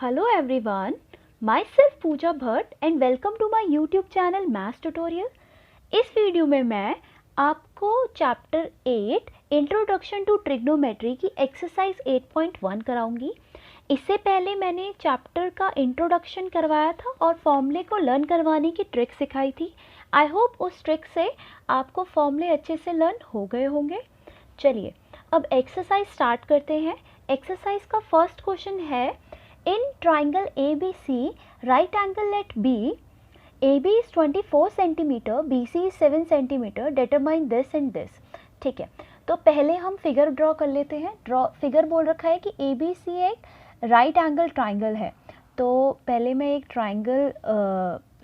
Hello everyone, myself Pooja Bhatt and welcome to my YouTube channel Maths Tutorial। इस वीडियो में मैं आपको चैप्टर 8 इंट्रोडक्शन टू ट्रिग्नोमेट्री की एक्सरसाइज 8.1 कराऊंगी। इससे पहले मैंने चैप्टर का इंट्रोडक्शन करवाया था और फॉर्मूले को लर्न करवाने की ट्रिक सिखाई थी। आई होप उस ट्रिक से आपको फॉर्मूले अच्छे से लर्न हो गए होंगे। चलिए अब एक्सरसाइज स्टार्ट करते हैं। एक्सरसाइज का फर्स्ट क्वेश्चन है, in triangle ABC, right angle at B, AB is 24 centimeter, BC is 7 centimeter, determine this and this। ठीक है, तो पहले हम फिगर ड्रॉ कर लेते हैं। फिगर बोल रखा है कि ABC एक राइट एंगल ट्राइंगल है, तो पहले मैं एक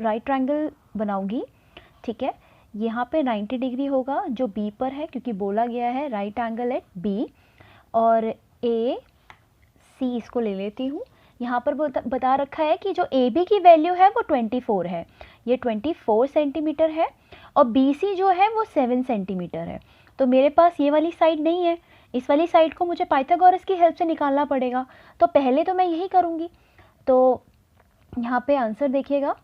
राइट ट्राइंगल बनाऊंगी। ठीक है, यहाँ पे 90 डिग्री होगा जो B पर है, क्योंकि बोला गया है राइट एंगल एट B। और AC इसको ले लेती हूँ। यहाँ पर बता रखा है कि जो AB की वैल्यू है वो 24 है, ये 24 सेंटीमीटर है, और BC जो है वो 7 सेंटीमीटर है। तो मेरे पास ये वाली साइड नहीं है, इस वाली साइड को मुझे पाइथागोरस की हेल्प से निकालना पड़ेगा। तो पहले तो मैं यही करूँगी। तो यहाँ पे आंसर देखिएगा,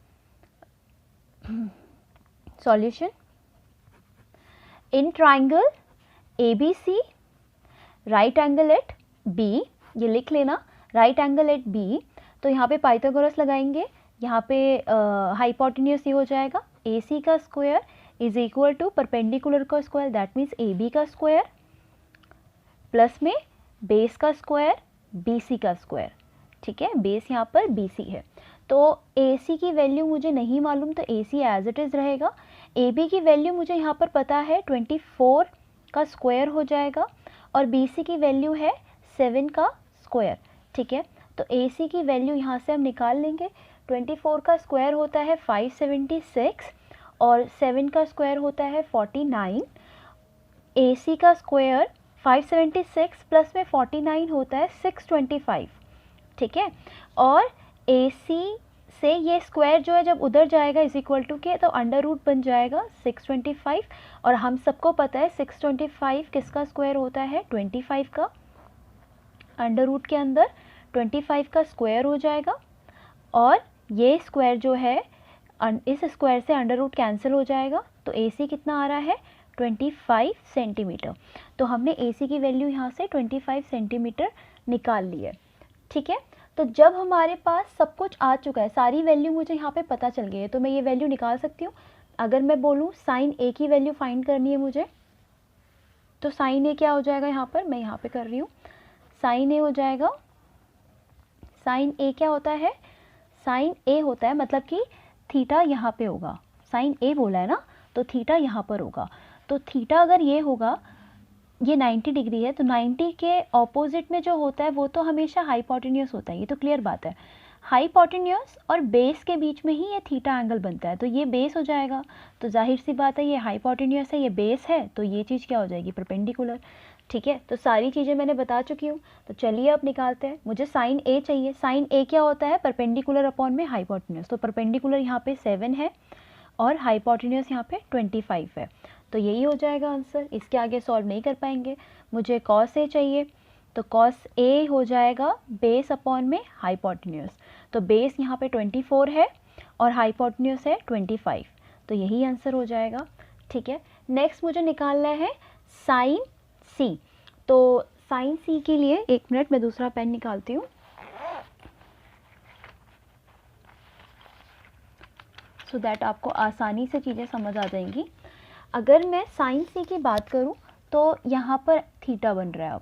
solution in triangle ABC right angle at B, ये लिख लेना, राइट एंगल एट B। तो यहाँ पे पाइथागोरस लगाएंगे, यहाँ पे हाइपोटेन्यूस ये हो जाएगा AC का square is equal to perpendicular का स्क्वायर, दैट मीन्स AB का स्क्वायर, प्लस में बेस का स्क्वायर BC का स्क्वायर। ठीक है, बेस यहाँ पर BC है। तो AC की वैल्यू मुझे नहीं मालूम, तो AC एज इट इज़ रहेगा। AB की वैल्यू मुझे यहाँ पर पता है 24 का स्क्वायर हो जाएगा, और BC की वैल्यू है 7 का स्क्वायर। ठीक है, तो AC की वैल्यू यहाँ से हम निकाल लेंगे। 24 का स्क्वायर होता है 576 और 7 का स्क्वायर होता है 49। AC का स्क्वायर 576 प्लस में 49 होता है 625। ठीक है, और AC से ये स्क्वायर जो है जब उधर जाएगा इज इक्वल टू के, तो अंडर रूट बन जाएगा 625। और हम सबको पता है 625 किसका स्क्वायर होता है, 25 का। अंडर रूट के अंदर 25 का स्क्वायर हो जाएगा, और ये स्क्वायर जो है इस स्क्वायर से अंडर रूट कैंसिल हो जाएगा। तो AC कितना आ रहा है, 25 सेंटीमीटर। तो हमने AC की वैल्यू यहाँ से 25 सेंटीमीटर निकाल ली है। ठीक है, तो जब हमारे पास सब कुछ आ चुका है, सारी वैल्यू मुझे यहाँ पे पता चल गई है, तो मैं ये वैल्यू निकाल सकती हूँ। अगर मैं बोलूँ साइन A की वैल्यू फाइंड करनी है मुझे, तो साइन A क्या हो जाएगा, यहाँ पर मैं यहाँ पे कर रही हूँ, साइन A हो जाएगा, साइन A क्या होता है, साइन A होता है मतलब कि थीटा यहाँ पे होगा। साइन A बोला है ना, तो थीटा यहाँ पर होगा। तो थीटा अगर ये होगा, ये 90 डिग्री है, तो 90 के ऑपोजिट में जो होता है वो तो हमेशा हाइपोटेन्यूस होता है, ये तो क्लियर बात है। हाइपोटेन्यूस और बेस के बीच में ही ये थीटा एंगल बनता है, तो ये बेस हो जाएगा। तो जाहिर सी बात है, ये हाइपोटेन्यूस है, ये बेस है, तो ये चीज़ क्या हो जाएगी, परपेंडिकुलर। ठीक है, तो सारी चीज़ें मैंने बता चुकी हूँ। तो चलिए अब निकालते हैं। मुझे साइन A चाहिए। साइन A क्या होता है, परपेंडिकुलर अपॉन में हाइपोटेन्यूस। तो परपेंडिकुलर यहाँ पे 7 है और हाइपोटेन्यूस यहाँ पे 25 है, तो यही हो जाएगा आंसर। इसके आगे सॉल्व नहीं कर पाएंगे। मुझे कॉस A चाहिए, तो कॉस A हो जाएगा बेस अपॉन में हाइपोटेन्यूस। तो बेस यहाँ पे 24 है और हाइपोटेन्यूस है 25, तो यही आंसर हो जाएगा। ठीक है, नेक्स्ट मुझे निकालना है साइन C। तो साइन C के लिए एक मिनट, मैं दूसरा पेन निकालती हूँ सो दैट आपको आसानी से चीज़ें समझ आ जाएंगी। अगर मैं साइन C की बात करूँ तो यहाँ पर थीटा बन रहा है अब।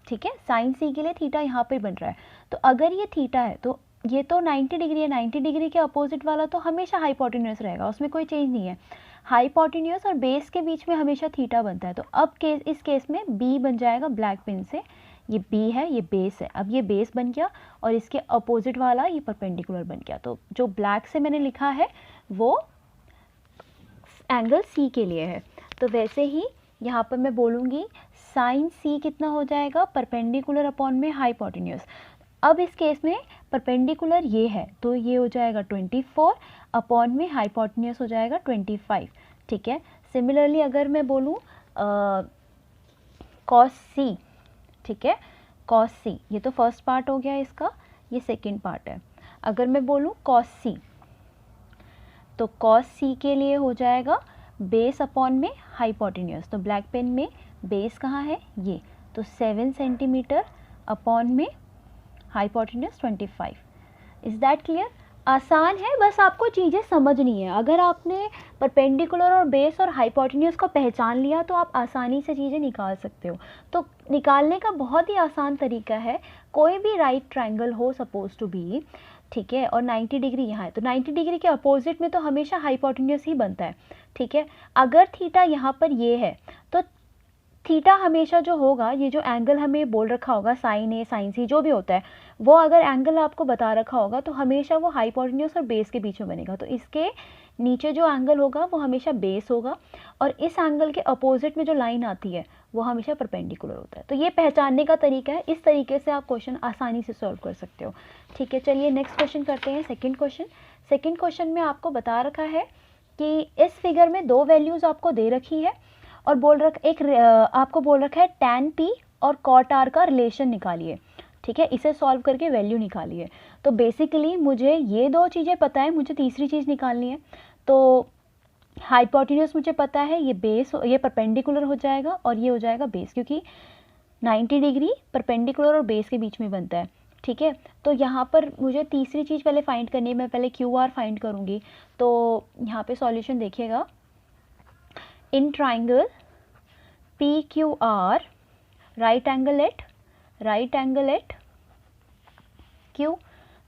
ठीक है, साइन C के लिए थीटा यहाँ पर बन रहा है। तो अगर ये थीटा है तो ये तो 90 डिग्री है, 90 डिग्री के अपोजिट वाला तो हमेशा हाइपोटेन्यूस रहेगा, उसमें कोई चेंज नहीं है। हाइपोटेन्यूस और बेस के बीच में हमेशा थीटा बनता है। तो अब इस केस में B बन जाएगा ब्लैक पेन से, ये B है, ये बेस है। अब ये बेस बन गया और इसके अपोजिट वाला ये परपेंडिकुलर बन गया। तो जो ब्लैक से मैंने लिखा है वो एंगल C के लिए है। तो वैसे ही यहाँ पर मैं बोलूँगी साइन C कितना हो जाएगा, परपेंडिकुलर अपॉन में हाइपोटेन्यूस। अब इस केस में परपेंडिकुलर ये है, तो ये हो जाएगा 24 अपॉन में हाइपोटेन्यूस हो जाएगा 25। ठीक है, सिमिलरली अगर मैं बोलूँ कॉस C, ठीक है, कॉस C, ये तो फर्स्ट पार्ट हो गया इसका, ये सेकेंड पार्ट है। अगर मैं बोलूँ कॉस सी, तो कॉस सी के लिए हो जाएगा बेस अपॉन में हाइपोटेन्यूज। तो ब्लैक पेन में बेस कहाँ है, ये, तो 7 सेंटीमीटर अपॉन में हाइपोटेन्यूज 25। Is that clear? आसान है, बस आपको चीज़ें समझनी है। अगर आपने परपेंडिकुलर और बेस और हाइपोटेन्यूज को पहचान लिया तो आप आसानी से चीज़ें निकाल सकते हो। तो निकालने का बहुत ही आसान तरीका है, कोई भी राइट ट्रायंगल हो सपोज टू बी, ठीक है, और 90 डिग्री यहाँ है, तो 90 डिग्री के अपोजिट में तो हमेशा हाइपोटेन्यूज ही बनता है, ठीक है। अगर थीटा यहाँ पर ये है तो थीटा हमेशा जो होगा, ये जो एंगल हमें बोल रखा होगा साइन ए साइन सी जो भी होता है, वो अगर एंगल आपको बता रखा होगा तो हमेशा वो हाइपोटेन्यूज और बेस के बीच में बनेगा। तो इसके नीचे जो एंगल होगा वो हमेशा बेस होगा, और इस एंगल के अपोजिट में जो लाइन आती है वो हमेशा परपेंडिकुलर होता है। तो ये पहचानने का तरीका है, इस तरीके से आप क्वेश्चन आसानी से सॉल्व कर सकते हो, ठीक है। चलिए नेक्स्ट क्वेश्चन करते हैं, सेकेंड क्वेश्चन। सेकेंड क्वेश्चन में आपको बता रखा है कि इस फिगर में दो वैल्यूज़ आपको दे रखी है और आपको बोल रखा है tan p और cot r का रिलेशन निकालिए, ठीक है। इसे सॉल्व करके वैल्यू निकालिए। तो बेसिकली मुझे ये दो चीज़ें पता है, मुझे तीसरी चीज़ निकालनी है। तो हाइपोटेन्यूज मुझे पता है, ये बेस, ये परपेंडिकुलर हो जाएगा और ये हो जाएगा बेस, क्योंकि 90 डिग्री परपेंडिकुलर और बेस के बीच में बनता है, ठीक है। तो यहाँ पर मुझे तीसरी चीज़ पहले फाइंड करनी है, मैं पहले क्यू आर फाइंड करूँगी। तो यहाँ पे सॉल्यूशन देखिएगा, in triangle P Q R right angle at Q,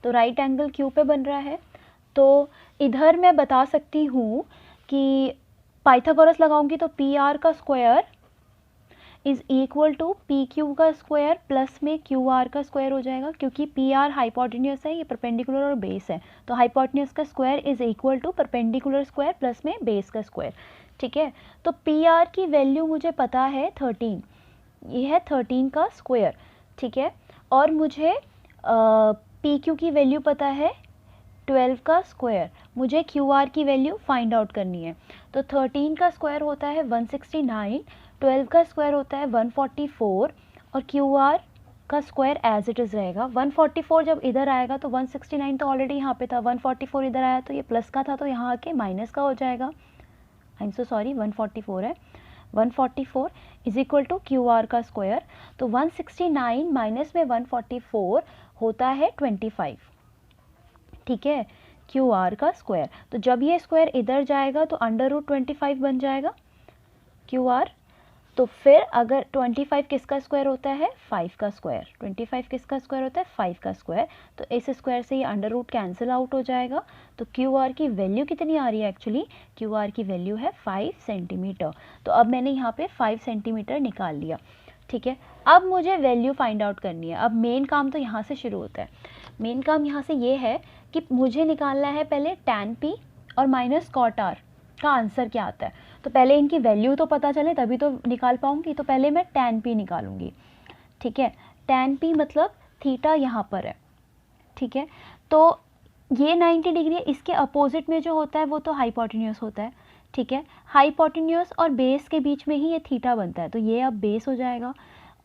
तो राइट एंगल क्यू पे बन रहा है। तो इधर मैं बता सकती हूँ कि पाइथागोरस लगाऊंगी तो पी आर का square is equal to P Q का स्क्वायर प्लस में क्यू आर का स्क्वायर हो जाएगा, क्योंकि पी आर हाइपोटेन्यूज है, ये परपेंडिकुलर और बेस है, तो हाइपोटेन्यूज का square is equal to perpendicular square plus में बेस का स्क्वायर, ठीक है। तो पी आर की वैल्यू मुझे पता है 13, ये है 13 का स्क्वायर, ठीक है। और मुझे पी क्यू की वैल्यू पता है 12 का स्क्वायर, मुझे क्यू आर की वैल्यू फाइंड आउट करनी है। तो 13 का स्क्वायर होता है 169, 12 का स्क्वायर होता है 144 और क्यू आर का स्क्वायर एज इट इज़ रहेगा। 144 जब इधर आएगा तो 169 तो ऑलरेडी यहाँ पे था, 144 इधर आया तो ये प्लस का था, तो यहाँ आके माइनस का हो जाएगा। आई एम सो सॉरी, 144 है, 144 is equal to Q R का स्क्वायर। तो 169 माइनस में 144 होता है 25, ठीक है, क्यू आर का स्क्वायर। तो जब ये स्क्वायर इधर जाएगा तो √25 बन जाएगा क्यू आर। तो फिर अगर 25 किसका स्क्वायर होता है, 5 का स्क्वायर, 25 किसका स्क्वायर होता है, 5 का स्क्वायर। तो इस स्क्वायर से ये अंडर कैंसिल आउट हो जाएगा। तो क्यू आर की वैल्यू कितनी आ रही है, एक्चुअली क्यू आर की वैल्यू है 5 सेंटीमीटर। तो अब मैंने यहाँ पे 5 सेंटीमीटर निकाल लिया, ठीक है। अब मुझे वैल्यू फाइंड आउट करनी है। अब मेन काम तो यहाँ से शुरू होता है। मेन काम यहाँ से ये है कि मुझे निकालना है पहले tan p और माइनस cot r का आंसर क्या आता है। तो पहले इनकी वैल्यू तो पता चले तभी तो निकाल पाऊंगी। तो पहले मैं tan p निकालूंगी, ठीक है। tan p मतलब थीटा यहाँ पर है, ठीक है। तो ये 90 डिग्री है, इसके अपोजिट में जो होता है वो तो हाइपोटेन्यूज होता है, ठीक है। हाइपोटेन्यूज और बेस के बीच में ही ये थीटा बनता है, तो ये अब बेस हो जाएगा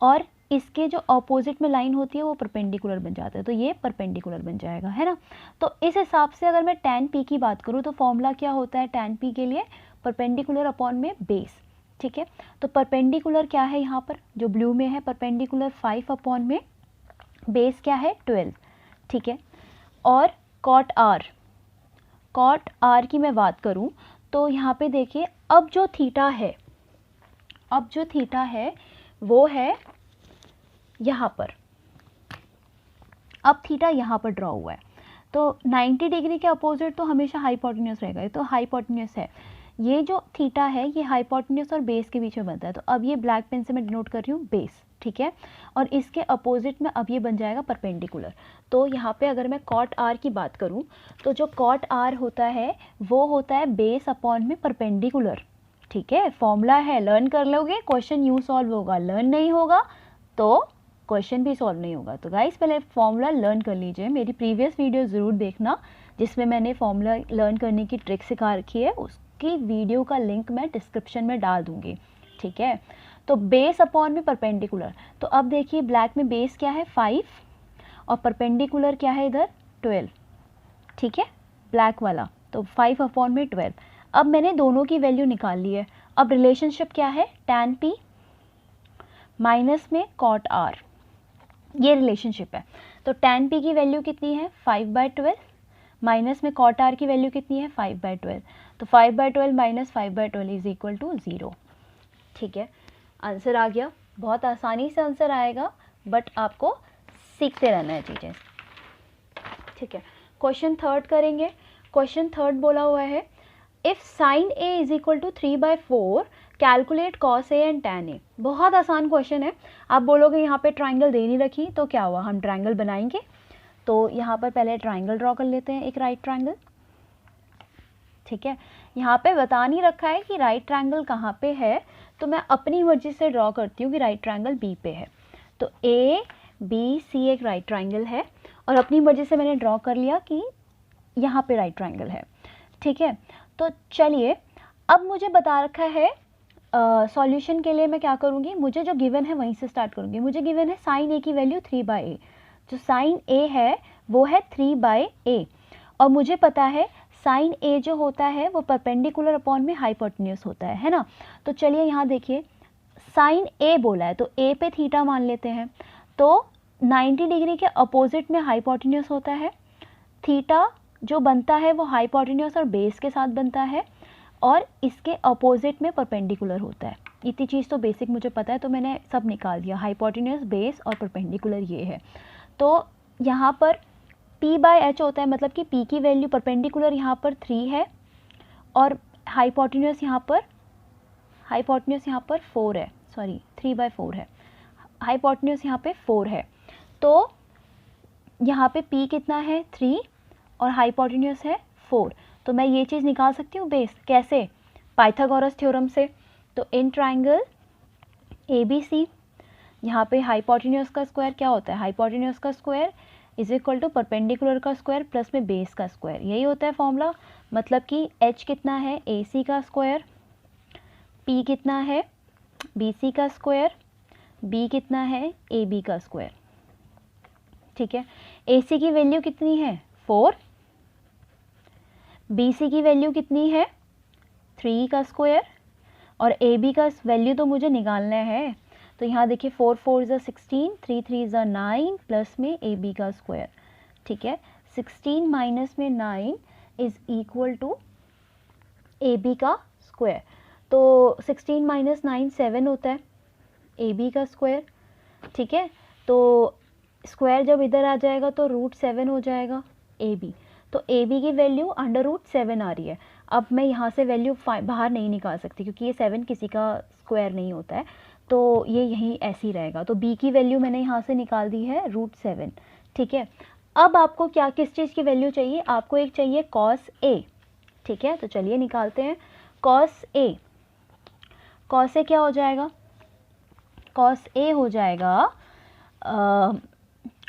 और इसके जो अपोजिट में लाइन होती है वो परपेंडिकुलर बन जाता है, तो ये परपेंडिकुलर बन जाएगा, है ना। तो इस हिसाब से अगर मैं tan p की बात करूँ तो फॉर्मूला क्या होता है tan p के लिए, परपेंडिकुलर अपॉन में बेस, ठीक है। तो परपेंडिकुलर क्या है यहाँ पर जो ब्लू में है, परपेंडिकुलर 5 अपॉन में बेस क्या है 12, ठीक है। और cot r की मैं बात करूँ तो यहाँ पे देखिए, अब जो थीटा है वो है यहाँ पर, अब थीटा यहाँ पर ड्रॉ हुआ है। तो 90 डिग्री के अपोजिट तो हमेशा हाइपोटेन्यूज रहेगा, ये तो हाइपोटेन्यूज है। ये जो थीटा है ये हाइपोटेन्यूज और बेस के बीच में बनता है, तो अब ये ब्लैक पेन से मैं डिनोट कर रही हूँ बेस, ठीक है। और इसके अपोजिट में अब ये बन जाएगा परपेंडिकुलर। तो यहाँ पे अगर मैं cot r की बात करूँ तो जो cot r होता है वो होता है बेस अपॉन में परपेंडिकुलर, ठीक है। फॉर्मूला है, लर्न कर लोगे क्वेश्चन यूँ सॉल्व होगा, लर्न नहीं होगा तो क्वेश्चन भी सॉल्व नहीं होगा। तो गाइस पहले फॉर्मूला लर्न कर लीजिए, मेरी प्रीवियस वीडियो ज़रूर देखना जिसमें मैंने फॉर्मूला लर्न करने की ट्रिक सिखा रखी है, उसकी वीडियो का लिंक मैं डिस्क्रिप्शन में डाल दूँगी, ठीक है। तो बेस अपॉन में परपेंडिकुलर, तो अब देखिए ब्लैक में बेस क्या है 5 और परपेंडिकुलर क्या है इधर 12, ठीक है, ब्लैक वाला, तो 5/12। अब मैंने दोनों की वैल्यू निकाल ली है। अब रिलेशनशिप क्या है, tan p माइनस में cot r, ये रिलेशनशिप है। तो tan p की वैल्यू कितनी है 5/12 माइनस में cot r की वैल्यू कितनी है 5/12, तो 5/12 माइनस 5/12 इज इक्वल टू 0। ठीक है, आंसर आ गया। बहुत आसानी से आंसर आएगा, बट आपको सीखते रहना है चीज़ें। ठीक है, क्वेश्चन थर्ड करेंगे। क्वेश्चन थर्ड बोला हुआ है if sine A is equal to 3/4 calculate cos A and tan A. बहुत आसान क्वेश्चन है। आप बोलोगे यहाँ पे ट्राइंगल दे नहीं रखी, तो क्या हुआ, हम ट्राइंगल बनाएंगे। तो यहाँ पर पहले ट्राइंगल ड्रॉ कर लेते हैं, एक राइट ट्राइंगल। ठीक है, यहाँ पे बता नहीं रखा है कि राइट ट्राइंगल कहाँ पे है, तो मैं अपनी मर्जी से ड्रॉ करती हूँ कि राइट ट्राइंगल बी पे है। तो ए बी सी एक राइट ट्राइंगल है, और अपनी मर्जी से मैंने ड्रॉ कर लिया कि यहाँ पे राइट ट्राइंगल है। ठीक है, तो चलिए, अब मुझे बता रखा है सॉल्यूशन के लिए मैं क्या करूँगी, मुझे जो गिवन है वहीं से स्टार्ट करूँगी। मुझे गिवन है साइन ए की वैल्यू 3/a, जो साइन ए है वो है 3/a, और मुझे पता है साइन ए जो होता है वो परपेंडिकुलर अपॉन में हाइपोटेन्यूज होता है ना। तो चलिए यहाँ देखिए, साइन ए बोला है तो ए पे थीटा मान लेते हैं, तो 90 डिग्री के अपोजिट में हाइपोटेन्यूज होता है। थीटा जो बनता है वो हाइपोटेन्यूज और बेस के साथ बनता है, और इसके अपोजिट में परपेंडिकुलर होता है। इतनी चीज़ तो बेसिक मुझे पता है, तो मैंने सब निकाल दिया, हाइपोटेन्यूज, बेस और परपेंडिकुलर ये है। तो यहाँ पर p/h होता है, मतलब कि p की वैल्यू परपेंडिकुलर यहाँ पर 3 है, और हाइपोटेन्यूज यहाँ पर 4 है, सॉरी 3/4 है, हाइपोटेन्यूज यहाँ पे 4 है। तो यहाँ पे p कितना है 3 और हाइपोटेन्यूज है 4, तो मैं ये चीज़ निकाल सकती हूँ बेस, कैसे, पाइथागोरस थ्योरम से। तो इन ट्राइंगल ABC, यहाँ पे हाइपोटेन्यूज का स्क्वायर क्या होता है, हाइपोटेन्यूज का square is equal to perpendicular का स्क्वायर प्लस में बेस का स्क्वायर, यही होता है फॉर्मूला। मतलब कि h कितना है AC का स्क्वायर, P कितना है BC का स्क्वायर, B कितना है AB का स्क्वायर। ठीक है, AC की वैल्यू कितनी है 4, BC की वैल्यू कितनी है 3 का स्क्वायर, और AB का वैल्यू तो मुझे निकालना है। तो यहाँ देखिए 4 4 ज़ा 16, 3 3 ज़ा 9 प्लस में AB का स्क्वायर। ठीक है, 16 माइनस में 9 इज़ इक्वल टू AB का स्क्वायर। तो 16 माइनस 9 7 होता है AB का स्क्वायर। ठीक है, तो स्क्वायर जब इधर आ जाएगा तो √7 हो जाएगा AB। तो AB की वैल्यू √7 आ रही है। अब मैं यहाँ से वैल्यू बाहर नहीं निकाल सकती, क्योंकि ये 7 किसी का स्क्वायर नहीं होता है, तो ये यहीं ऐसे ही रहेगा। तो B की वैल्यू मैंने यहाँ से निकाल दी है √7। ठीक है, अब आपको क्या, किस चीज़ की वैल्यू चाहिए, आपको एक चाहिए कॉस A। ठीक है, तो चलिए निकालते हैं कॉस A। कॉस A क्या हो जाएगा, कॉस A हो जाएगा,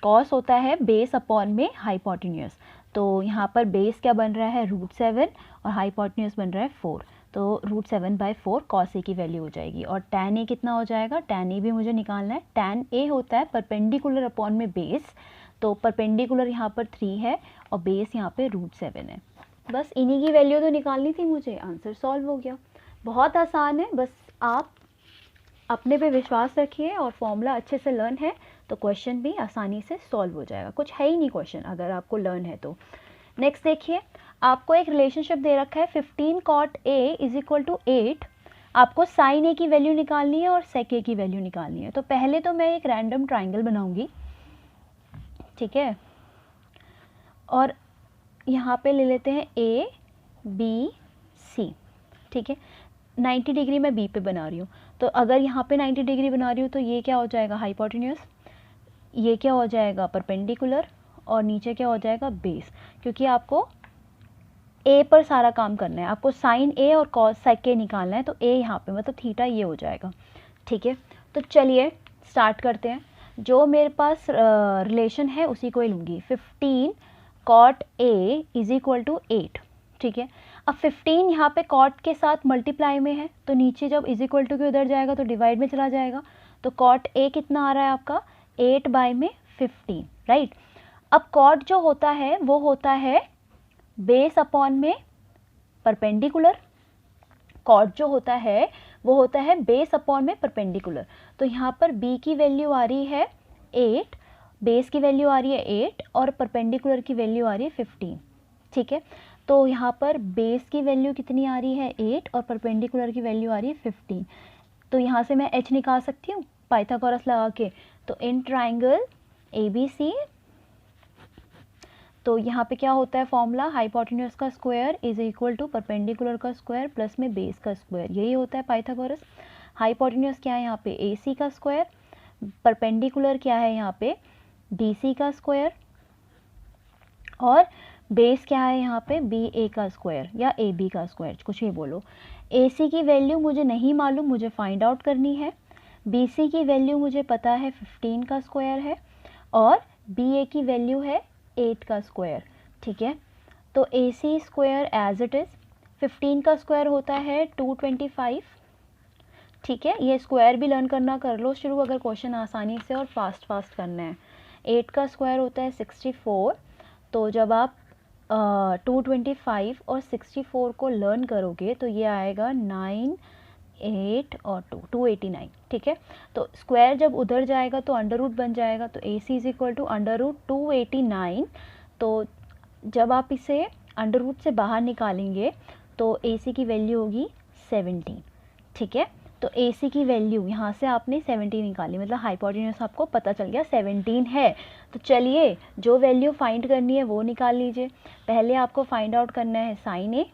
कॉस होता है बेस अपॉन में हाइपोटेन्यूज। तो यहाँ पर बेस क्या बन रहा है √7 और हाइपोटेन्यूज बन रहा है 4, तो √7/4 कॉस ए की वैल्यू हो जाएगी। और tan ए कितना हो जाएगा, tan ए भी मुझे निकालना है। tan ए होता है परपेंडिकुलर अपॉन में बेस, तो परपेंडिकुलर यहाँ पर 3 है और बेस यहाँ पे √7 है। बस इन्हीं की वैल्यू तो निकालनी थी मुझे, आंसर सॉल्व हो गया। बहुत आसान है, बस आप अपने पे विश्वास रखिए और फॉर्मूला अच्छे से लर्न है तो क्वेश्चन भी आसानी से सॉल्व हो जाएगा। कुछ है ही नहीं क्वेश्चन अगर आपको लर्न है तो। नेक्स्ट देखिए, आपको एक रिलेशनशिप दे रखा है 15 cot A is equal to 8। आपको साइन ए की वैल्यू निकालनी है और सेक ए की वैल्यू निकालनी है। तो पहले तो मैं एक रैंडम ट्राइंगल बनाऊंगी, ठीक है, और यहाँ पे ले लेते हैं A B C। ठीक है, 90 डिग्री मैं B पे बना रही हूँ, तो अगर यहाँ पे 90 डिग्री बना रही हूँ तो ये क्या हो जाएगा हाइपोटेन्यूज, ये क्या हो जाएगा परपेंडिकुलर, और नीचे क्या हो जाएगा बेस। क्योंकि आपको ए पर सारा काम करना है, आपको साइन ए और कॉस सेक ए निकालना है, तो ए यहाँ पे मतलब थीटा ये हो जाएगा। ठीक है, तो चलिए स्टार्ट करते हैं। जो मेरे पास रिलेशन है उसी को ही लूँगी, 15 cot A is equal to 8। ठीक है, अब 15 यहाँ पे cot के साथ मल्टीप्लाई में है, तो नीचे जब इज इक्वल टू के उधर जाएगा तो डिवाइड में चला जाएगा। तो cot A कितना आ रहा है आपका 8/15, राइट। अब कॉट जो होता है वो होता है बेस अपॉन में परपेंडिकुलर, कॉट जो होता है वो होता है बेस अपॉन में परपेंडिकुलर। तो यहाँ पर b की वैल्यू आ रही है 8, बेस की वैल्यू आ रही है 8 और परपेंडिकुलर की वैल्यू आ रही है 15। ठीक है, तो यहाँ पर बेस की वैल्यू कितनी आ रही है 8 और परपेंडिकुलर की वैल्यू आ रही है 15। तो यहाँ से मैं h निकाल सकती हूँ पाइथागोरस लगा के। तो इन ट्राइंगल ABC, तो यहाँ पे क्या होता है फॉर्मूला, हाइपोटेन्यूज का square is equal to perpendicular का स्क्वायर प्लस में बेस का स्क्वायर, यही होता है पाइथागोरस। हाइपोटेन्यूज क्या है यहाँ पे AC का स्क्वायर, परपेंडिकुलर क्या है यहाँ पे BC का स्क्वायर, और बेस क्या है यहाँ पे BA का स्क्वायर या AB का स्क्वायर, कुछ भी बोलो। AC की वैल्यू मुझे नहीं मालूम, मुझे फाइंड आउट करनी है। BC की वैल्यू मुझे पता है 15 का स्क्वायर है और BA की वैल्यू है 8 का स्क्वायर। ठीक है, तो AC square as it is, 15 का स्क्वायर होता है 225। ठीक है, ये स्क्वायर भी लर्न करना कर लो शुरू अगर क्वेश्चन आसानी से और फास्ट करना है। 8 का स्क्वायर होता है 64। तो जब आप 225 और 64 को लर्न करोगे तो ये आएगा 9, 8 और 2, 289। ठीक है, तो स्क्वायर जब उधर जाएगा तो अंडर रूट बन जाएगा, तो AC is equal to under root 289। तो जब आप इसे अंडर रूट से बाहर निकालेंगे तो AC की वैल्यू होगी 17। ठीक है, तो AC की वैल्यू यहाँ से आपने 17 निकाली, मतलब हाइपोटेन्यूज आपको पता चल गया 17 है। तो चलिए जो वैल्यू फाइंड करनी है वो निकाल लीजिए। पहले आपको फाइंड आउट करना है साइन A।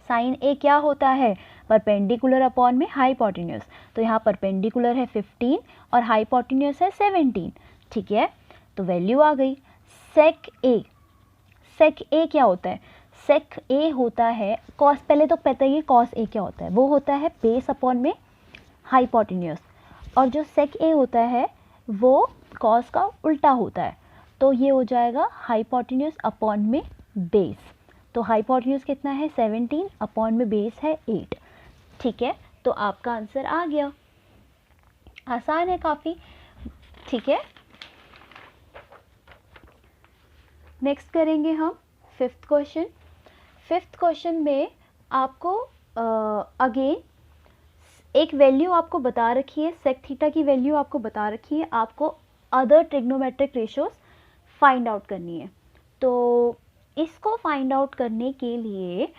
साइन A क्या होता है, परपेंडिकुलर अपॉन में हाइपोटेन्यूज। तो यहाँ परपेंडिकुलर है 15 और हाइपोटेन्यूज है 17। ठीक है, तो वैल्यू आ गई। सेक A, सेक A क्या होता है, सेक A होता है कॉस, पहले तो पता ही कॉस A क्या होता है, वो होता है बेस अपॉन में हाइपोटेन्यूज, और जो सेक A होता है वो कॉस का उल्टा होता है। तो ये हो जाएगा हाइपोटेन्यूज अपॉन में बेस। तो हाइपोटेन्यूज कितना है 17 अपॉन में बेस है 8। ठीक है, तो आपका आंसर आ गया, आसान है काफ़ी। ठीक है, नेक्स्ट करेंगे हम फिफ्थ क्वेश्चन। फिफ्थ क्वेश्चन में आपको अगेन एक वैल्यू आपको बता रखी है, सेक थीटा की वैल्यू आपको बता रखी है, आपको other trigonometric ratios find out करनी है। तो इसको फाइंड आउट करने के लिए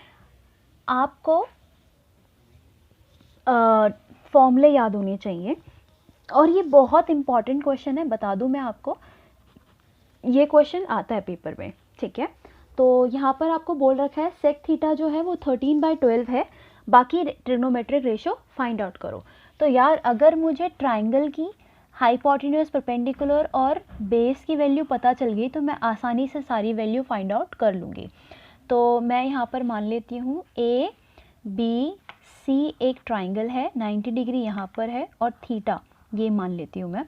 आपको फॉर्मूले याद होने चाहिए, और ये बहुत इंपॉर्टेंट क्वेश्चन है, बता दूं मैं आपको, ये क्वेश्चन आता है पेपर में। ठीक है, तो यहाँ पर आपको बोल रखा है सेक थीटा जो है वो 13/12 है, बाकी ट्रिग्नोमेट्रिक रेशियो फाइंड आउट करो। तो यार अगर मुझे ट्राइंगल की हाइपोटेन्यूज, परपेंडिकुलर और बेस की वैल्यू पता चल गई तो मैं आसानी से सारी वैल्यू फाइंड आउट कर लूँगी। तो मैं यहाँ पर मान लेती हूँ ABC एक ट्राइंगल है, 90 डिग्री यहाँ पर है और थीटा ये मान लेती हूँ मैं।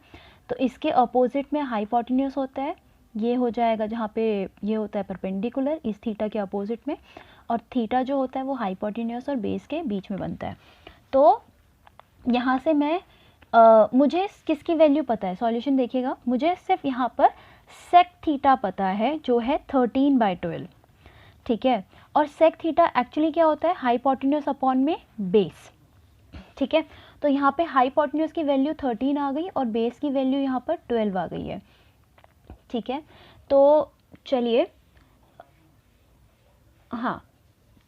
तो इसके अपोजिट में हाइपोटेन्यूज होता है, ये हो जाएगा जहाँ पे ये होता है परपेंडिकुलर इस थीटा के अपोजिट में, और थीटा जो होता है वो हाइपोटेन्यूज और बेस के बीच में बनता है। तो यहाँ से मैं मुझे किसकी वैल्यू पता है, सॉल्यूशन देखिएगा, मुझे सिर्फ यहाँ पर सेक थीटा पता है जो है 13/12। ठीक है, और सेक थीटा एक्चुअली क्या होता है, हाइपोटेन्यूज अपॉन में बेस। ठीक है, तो यहाँ पे हाइपोटेन्यूज की वैल्यू 13 आ गई और बेस की वैल्यू यहाँ पर 12 आ गई है। ठीक है, तो चलिए, हाँ,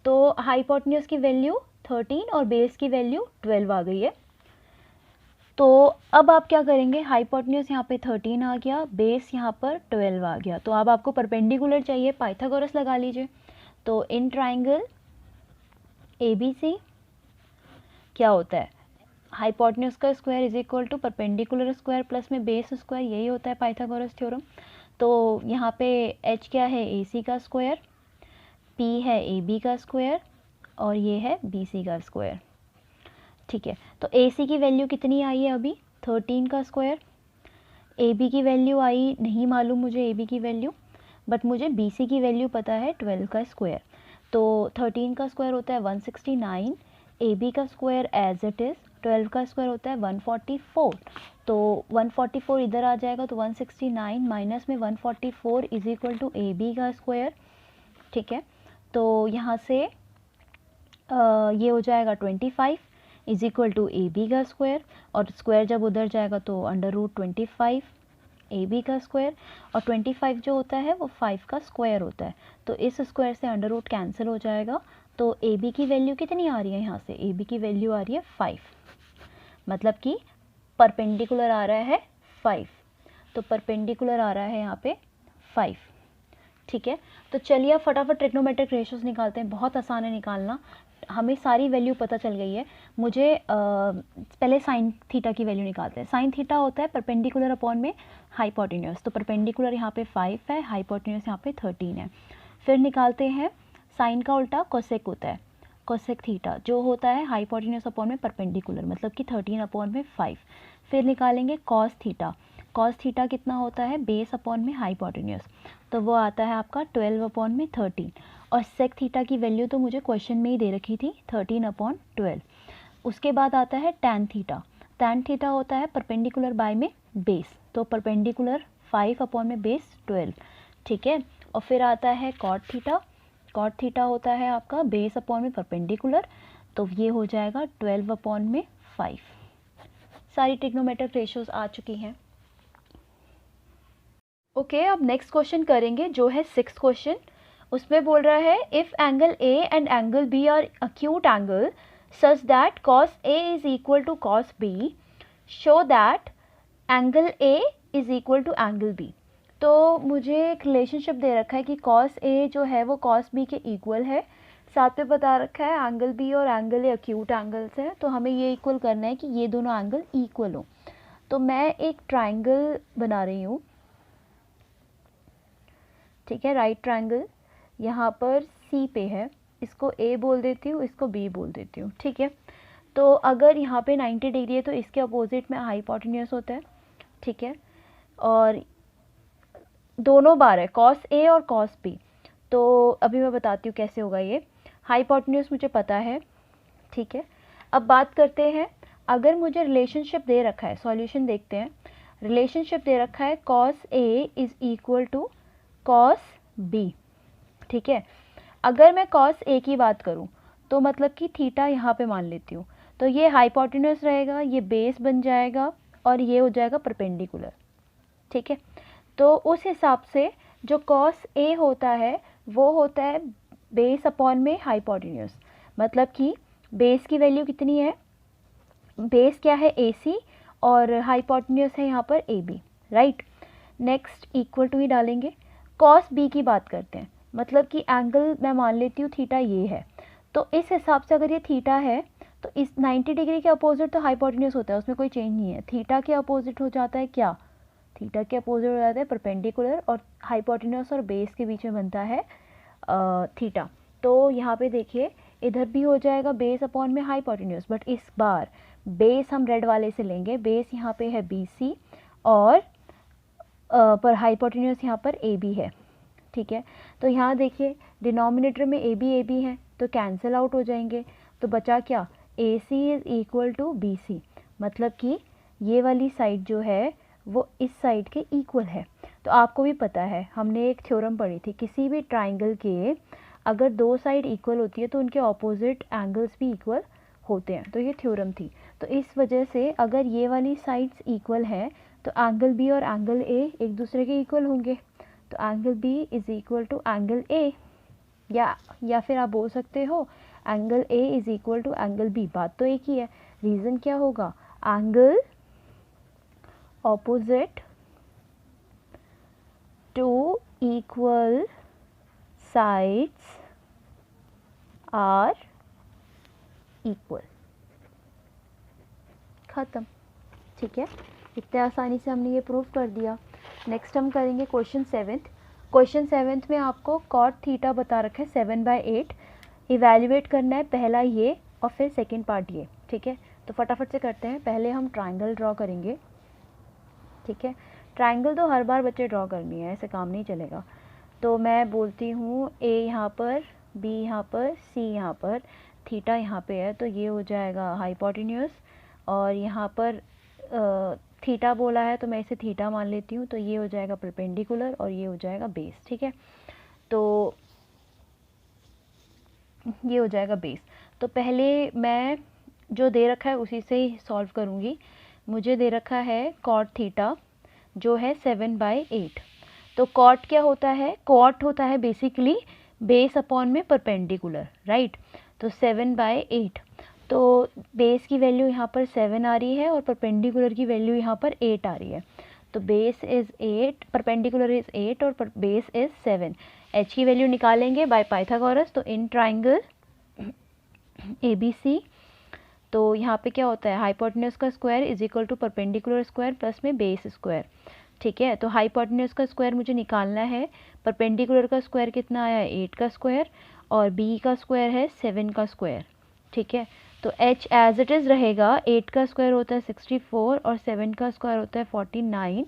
तो हाइपोटेन्यूज की वैल्यू 13 और बेस की वैल्यू 12 आ गई है। तो अब आप क्या करेंगे, हाइपोटेन्यूज यहाँ पे 13 आ गया, बेस यहाँ पर 12 आ गया, तो अब आपको परपेंडिकुलर चाहिए, पाइथागोरस लगा लीजिए। तो इन ट्राइंगल ABC क्या होता है, हाइपोटेन्यूज का square is equal to perpendicular square plus में बेस स्क्वायर, यही होता है पाइथागोरस थ्योरम। तो यहाँ पे H क्या है AC का स्क्वायर, P है AB का स्क्वायर और ये है BC का स्क्वायर। ठीक है, तो AC की वैल्यू कितनी आई है अभी 13 का स्क्वायर, AB की वैल्यू आई नहीं मालूम मुझे AB की वैल्यू, बट मुझे BC की वैल्यू पता है 12 का स्क्वायर। तो 13 का स्क्वायर होता है 169, AB का स्क्वायर एज इट इज़ 12 का स्क्वायर होता है 144। तो 144 इधर आ जाएगा, तो 169 माइनस में 144 is equal to A B का स्क्वायर, ठीक है। तो यहाँ से ये हो जाएगा 25 is equal to A B का स्क्वायर, और स्क्वायर जब उधर जाएगा तो अंडर रूट 25 ए बी का स्क्वायर, और 25 जो होता है वो 5 का स्क्वायर होता है, तो इस स्क्वायर से अंडर रूट कैंसिल हो जाएगा। तो ए बी की वैल्यू कितनी आ रही है यहाँ से, ए बी की वैल्यू आ रही है 5, मतलब कि परपेंडिकुलर आ रहा है 5, तो परपेंडिकुलर आ रहा है यहाँ पे 5, ठीक है। तो चलिए अब फटाफट ट्रिग्नोमेट्रिक रेशियोज निकालते हैं, बहुत आसान है निकालना, हमें सारी वैल्यू पता चल गई है। मुझे पहले साइन थीटा की वैल्यू निकालते हैं। साइन थीटा होता है परपेंडिकुलर अपॉन में हाइपोटेन्यूज, तो परपेंडिकुलर यहाँ पे 5 है, हाइपोटेन्यूज यहाँ पे 13 है। फिर निकालते हैं साइन का उल्टा कोसेक होता है, कोसेक थीटा जो होता है हाइपोटेन्यूज अपॉन में परपेंडिकुलर, मतलब कि 13 अपॉन में 5। फिर निकालेंगे कॉस थीटा, कॉस थीटा कितना होता है बेस अपॉन में हाइपोटेन्यूज, तो वो आता है आपका 12 अपॉन में 13, और सेक थीटा की वैल्यू तो मुझे क्वेश्चन में ही दे रखी थी 13 अपॉन 12। उसके बाद आता है टैन थीटा, टैन थीटा होता है परपेंडिकुलर बाय में बेस, तो परपेंडिकुलर 5 अपॉन में बेस 12, ठीक है। और फिर आता है कॉट थीटा, कॉट थीटा होता है आपका बेस अपॉन में परपेंडिकुलर, तो ये हो जाएगा 12 अपॉन में 5। सारी ट्रिग्नोमेट्रिक रेशियोज आ चुकी हैं। ओके, अब नेक्स्ट क्वेश्चन करेंगे जो है 6th क्वेश्चन। उसमें बोल रहा है if angle A and angle B are acute angle such that cos A is equal to cos B, show that angle A is equal to angle B. तो मुझे एक रिलेशनशिप दे रखा है कि कॉस ए जो है वो कॉस बी के इक्वल है, साथ में बता रखा है एंगल बी और एंगल ए अक्यूट एंगल्स हैं, तो हमें ये इक्वल करना है कि ये दोनों एंगल इक्वल हो। तो मैं एक ट्राइंगल बना रही हूँ, ठीक है, राइट ट्राइंगल, यहाँ पर सी पे है, इसको ए बोल देती हूँ, इसको बी बोल देती हूँ, ठीक है। तो अगर यहाँ पे 90 डिग्री है तो इसके अपोजिट में हाइपोटेन्यूज होता है, ठीक है, और दोनों बार है कॉस ए और कॉस बी। तो अभी मैं बताती हूँ कैसे होगा ये। हाइपोटेन्यूज मुझे पता है, ठीक है। अब बात करते हैं, अगर मुझे रिलेशनशिप दे रखा है, सॉल्यूशन देखते हैं, रिलेशनशिप दे रखा है cos A is equal to cos B, ठीक है। अगर मैं कॉस ए की बात करूं तो मतलब कि थीटा यहाँ पे मान लेती हूँ, तो ये हाइपोटेन्यूज रहेगा, ये बेस बन जाएगा और ये हो जाएगा परपेंडिकुलर, ठीक है। तो उस हिसाब से जो कॉस ए होता है वो होता है बेस अपॉन में हाइपोटेन्यूज, मतलब कि बेस की वैल्यू कितनी है, बेस क्या है ए सी और हाइपोटेन्यूज है यहाँ पर A B, right. Next equal to ही डालेंगे। कॉस बी की बात करते हैं, मतलब कि एंगल मैं मान लेती हूँ थीटा ये है, तो इस हिसाब से अगर ये थीटा है तो इस 90 डिग्री के अपोजिट तो हाइपोटेन्यूज होता है, उसमें कोई चेंज नहीं है। थीटा के अपोजिट हो जाता है क्या, थीटा के अपोजिट हो जाता है परपेंडिकुलर, और हाइपोटेन्यूज और बेस के बीच में बनता है थीटा। तो यहाँ पे देखिए इधर भी हो जाएगा बेस अपॉन में हाइपोटेन्यूज, बट इस बार बेस हम रेड वाले से लेंगे, बेस यहाँ पे है बी सी और पर हाइपोटेन्यूज यहाँ पर ए बी है, ठीक है। तो यहाँ देखिए डिनोमिनेटर में ए बी है तो कैंसिल आउट हो जाएंगे, तो बचा क्या, A C is equal to B C, मतलब कि ये वाली साइड जो है वो इस साइड के इक्वल है। तो आपको भी पता है हमने एक थ्योरम पढ़ी थी, किसी भी ट्राइंगल के अगर दो साइड इक्वल होती है तो उनके ऑपोजिट एंगल्स भी इक्वल होते हैं, तो ये थ्योरम थी। तो इस वजह से अगर ये वाली साइड्स इक्वल हैं तो एंगल बी और एंगल ए एक दूसरे के इक्वल होंगे, तो angle B is equal to angle A, या फिर आप बोल सकते हो angle A is equal to angle B, बात तो एक ही है। रीज़न क्या होगा, angle opposite to equal sides are equal, ख़त्म, ठीक है। इतने आसानी से हमने ये प्रूव कर दिया। नेक्स्ट हम करेंगे क्वेश्चन 7th। क्वेश्चन 7th में आपको कॉट थीटा बता रखा है 7/8, इवैल्यूएट करना है पहला ये और फिर सेकंड पार्ट ये, ठीक है। तो फटाफट से करते हैं, पहले हम ट्राइंगल ड्रॉ करेंगे, ठीक है। ट्राइंगल तो हर बार बच्चे ड्रॉ करनी है, ऐसे काम नहीं चलेगा। तो मैं बोलती हूँ ए यहाँ पर, बी यहाँ पर, सी यहाँ पर, थीटा यहाँ पे है, तो ये हो जाएगा हाइपोटेन्यूज, और यहाँ पर थीटा बोला है तो मैं इसे थीटा मान लेती हूँ, तो ये हो जाएगा परपेंडिकुलर और ये हो जाएगा बेस, ठीक है। तो ये हो जाएगा बेस। तो पहले मैं जो दे रखा है उसी से ही सॉल्व करूँगी। मुझे दे रखा है कॉट थीटा जो है 7/8। तो कॉट क्या होता है? कॉट होता है बेसिकली बेस अपॉन में परपेंडिकुलर, राइट। तो 7/8, तो बेस की वैल्यू यहाँ पर 7 आ रही है और परपेंडिकुलर की वैल्यू यहाँ पर 8 आ रही है। तो बेस इज़ 8, परपेंडिकुलर इज़ 8 और बेस इज़ 7। एच की वैल्यू निकालेंगे बाय पाइथागोरस। तो इन ट्राइंगल ABC, तो यहाँ पे क्या होता है, हाइपोटेन्यूज का square is equal to perpendicular square plus में बेस स्क्वायर, ठीक है। तो हाइपोटेन्यूज का स्क्वायर मुझे निकालना है, परपेंडिकुलर का स्क्वायर कितना आया है 8 का स्क्वायर और बी का स्क्वायर है 7 का स्क्वायर, ठीक है। तो h एज इट इज़ रहेगा, 8 का स्क्वायर होता है 64 और 7 का स्क्वायर होता है 49।